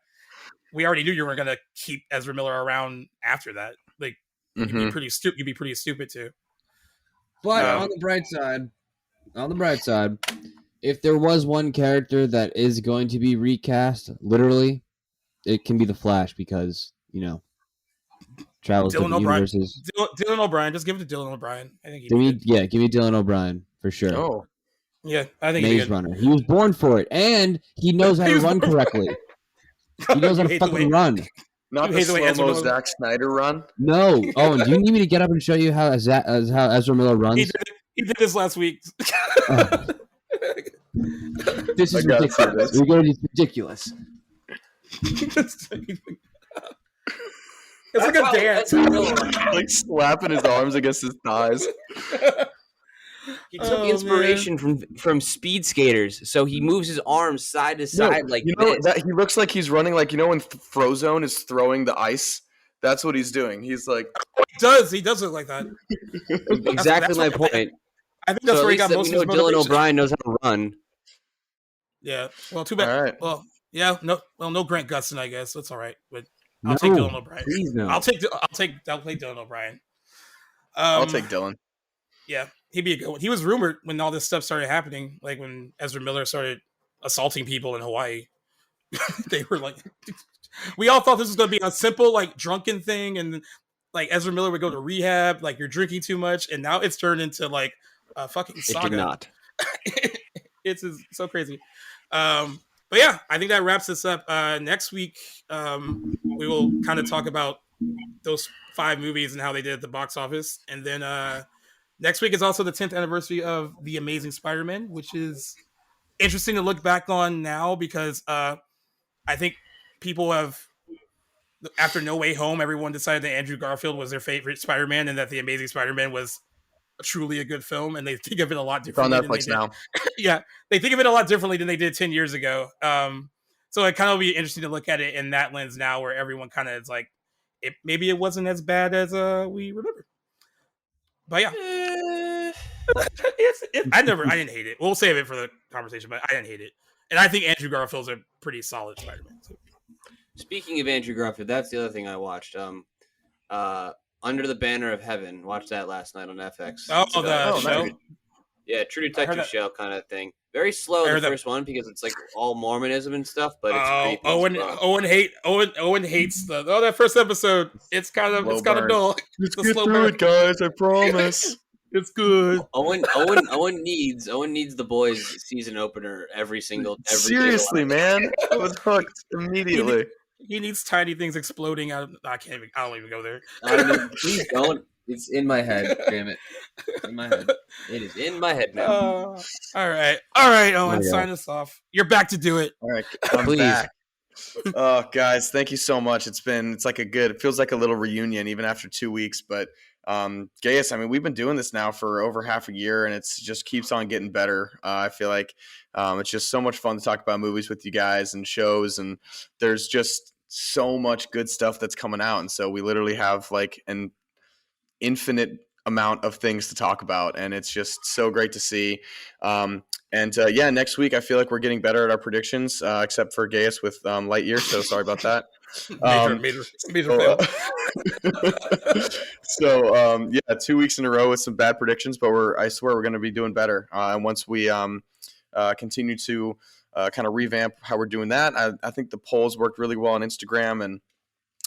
We already knew you were going to keep Ezra Miller around after that. Like, you'd be pretty stupid. You'd be pretty stupid too. But on the bright side, if there was one character that is going to be recast, literally, it can be the Flash, because travels to the universes. Dylan O'Brien, just give it to Dylan O'Brien. I think give me Dylan O'Brien for sure. Oh, yeah, I think Maze Runner. He was born for it, and he knows how to run correctly. He knows how to fucking run. Not the slow-mo Zack Snyder run. No. Oh, do you need me to get up and show you how Ezra Miller runs? He did this last week. This is ridiculous. We're going to be ridiculous. It's like a dance. Like slapping his arms against his thighs. He took inspiration from speed skaters, so he moves his arms side to side like this. He looks like he's running like, when Frozone is throwing the ice. That's what he's doing. He's like, he does look like that. Exactly my point. I think that's where he got most of his motivation. Dylan O'Brien knows how to run. Yeah. Well, too bad. All right. Well, yeah. No Grant Gustin, I guess. That's all right. But I'll take Dylan O'Brien. Please no. I'll take Dylan O'Brien. I'll take Dylan. Yeah, he'd be a good one. He was rumored when all this stuff started happening, like when Ezra Miller started assaulting people in Hawaii. They were like, we all thought this was going to be a simple, like, drunken thing, and like Ezra Miller would go to rehab, like, you're drinking too much, and now it's turned into like a fucking saga. It did not. It's so crazy. But yeah, I think that wraps this up. Next week, we will kind of talk about those 5 movies and how they did at the box office, and then next week is also the 10th anniversary of The Amazing Spider-Man, which is interesting to look back on now, because I think people have, after No Way Home, everyone decided that Andrew Garfield was their favorite Spider-Man and that The Amazing Spider-Man was truly a good film, and they think of it a lot differently. It's on Netflix now. Yeah, they think of it a lot differently than they did 10 years ago. So it kind of will be interesting to look at it in that lens now, where everyone kind of is like, maybe it wasn't as bad as we remember. But yeah, I didn't hate it. We'll save it for the conversation, but I didn't hate it, and I think Andrew Garfield's a pretty solid Spider-Man. So. Speaking of Andrew Garfield, that's the other thing I watched. Under the Banner of Heaven. Watched that last night on FX. Oh, the show. Yeah, True Detective show kind of thing. Very slow the first one, because it's like all Mormonism and stuff, but it's Owen hates that first episode. It's kind of dull. Let's get through it, guys. I promise. It's good. Owen needs The Boys season opener every Seriously, man. I was hooked immediately. He needs tiny things exploding out. I don't even go there. Please don't. It's in my head. Damn it. It's in my head. It is in my head now. All right, Owen, sign us off. You're back to do it. All right, I'm back. Oh, guys, thank you so much. It feels like a little reunion even after 2 weeks. But Gaius, I mean, we've been doing this now for over half a year, and it's just keeps on getting better. I feel like it's just so much fun to talk about movies with you guys and shows, and there's just so much good stuff that's coming out. And so we literally have like an infinite amount of things to talk about, and it's just so great to see. Next week I feel like we're getting better at our predictions, except for Gaius with Lightyear, so sorry about that. Major fail. 2 weeks in a row with some bad predictions, but I swear we're going to be doing better, and once we continue to kind of revamp how we're doing that, I think the polls worked really well on Instagram, and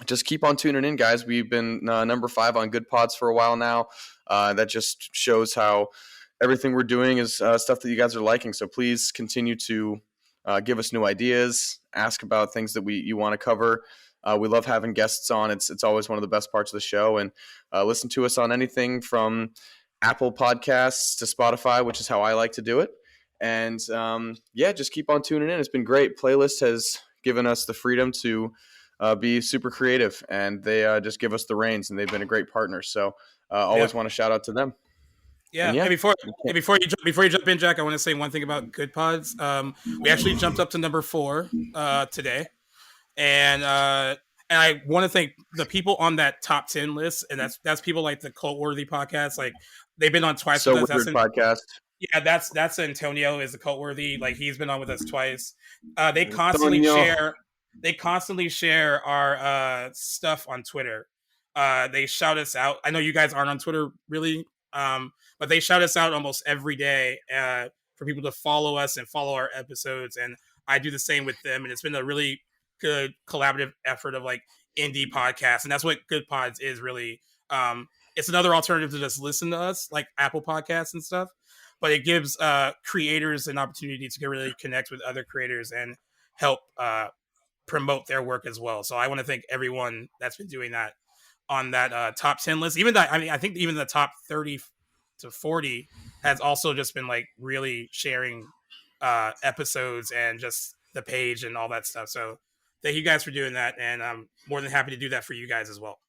just keep on tuning in, guys. We've been number 5 on Good Pods for a while now. That just shows how everything we're doing is stuff that you guys are liking. So please continue to give us new ideas, ask about things that you want to cover. We love having guests on. It's always one of the best parts of the show. And listen to us on anything from Apple Podcasts to Spotify, which is how I like to do it. And just keep on tuning in. It's been great. Playlist has given us the freedom to be super creative, and they just give us the reins, and they've been a great partner. So always want to shout out to them. Yeah. And before you jump in, Jack, I want to say one thing about Good Pods. We actually jumped up to number 4 today, and I want to thank the people on that top 10 list, and that's people like the Cult Worthy podcast. Like they've been on twice. So with us. Weird podcast. Yeah, that's Antonio is the Cult Worthy. Like he's been on with us twice. They constantly share our stuff on Twitter. They shout us out. I know you guys aren't on Twitter really, but they shout us out almost every day for people to follow us and follow our episodes. And I do the same with them. And it's been a really good collaborative effort of like indie podcasts. And that's what Good Pods is really. It's another alternative to just listen to us, like Apple Podcasts and stuff. But it gives creators an opportunity to really connect with other creators and help promote their work as well. So I want to thank everyone that's been doing that on that top 10 list. Even that, I mean, I think even the top 30 to 40 has also just been like really sharing episodes and just the page and all that stuff. So thank you guys for doing that. And I'm more than happy to do that for you guys as well.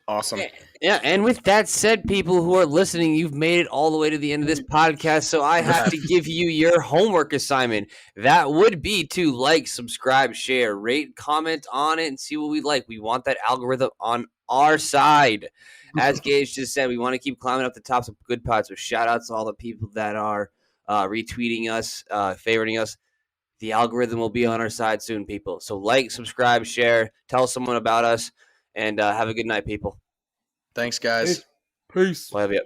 Awesome. Yeah, and with that said, people who are listening, you've made it all the way to the end of this podcast, so I have to give you your homework assignment. That would be to like, subscribe, share, rate, comment on it, and see what we like. We want that algorithm on our side. As Gage just said, we want to keep climbing up the tops of Good Pods, so shout out to all the people that are retweeting us, favoriting us. The algorithm will be on our side soon, people. So like, subscribe, share, tell someone about us. And have a good night, people. Thanks, guys. Peace. Love you.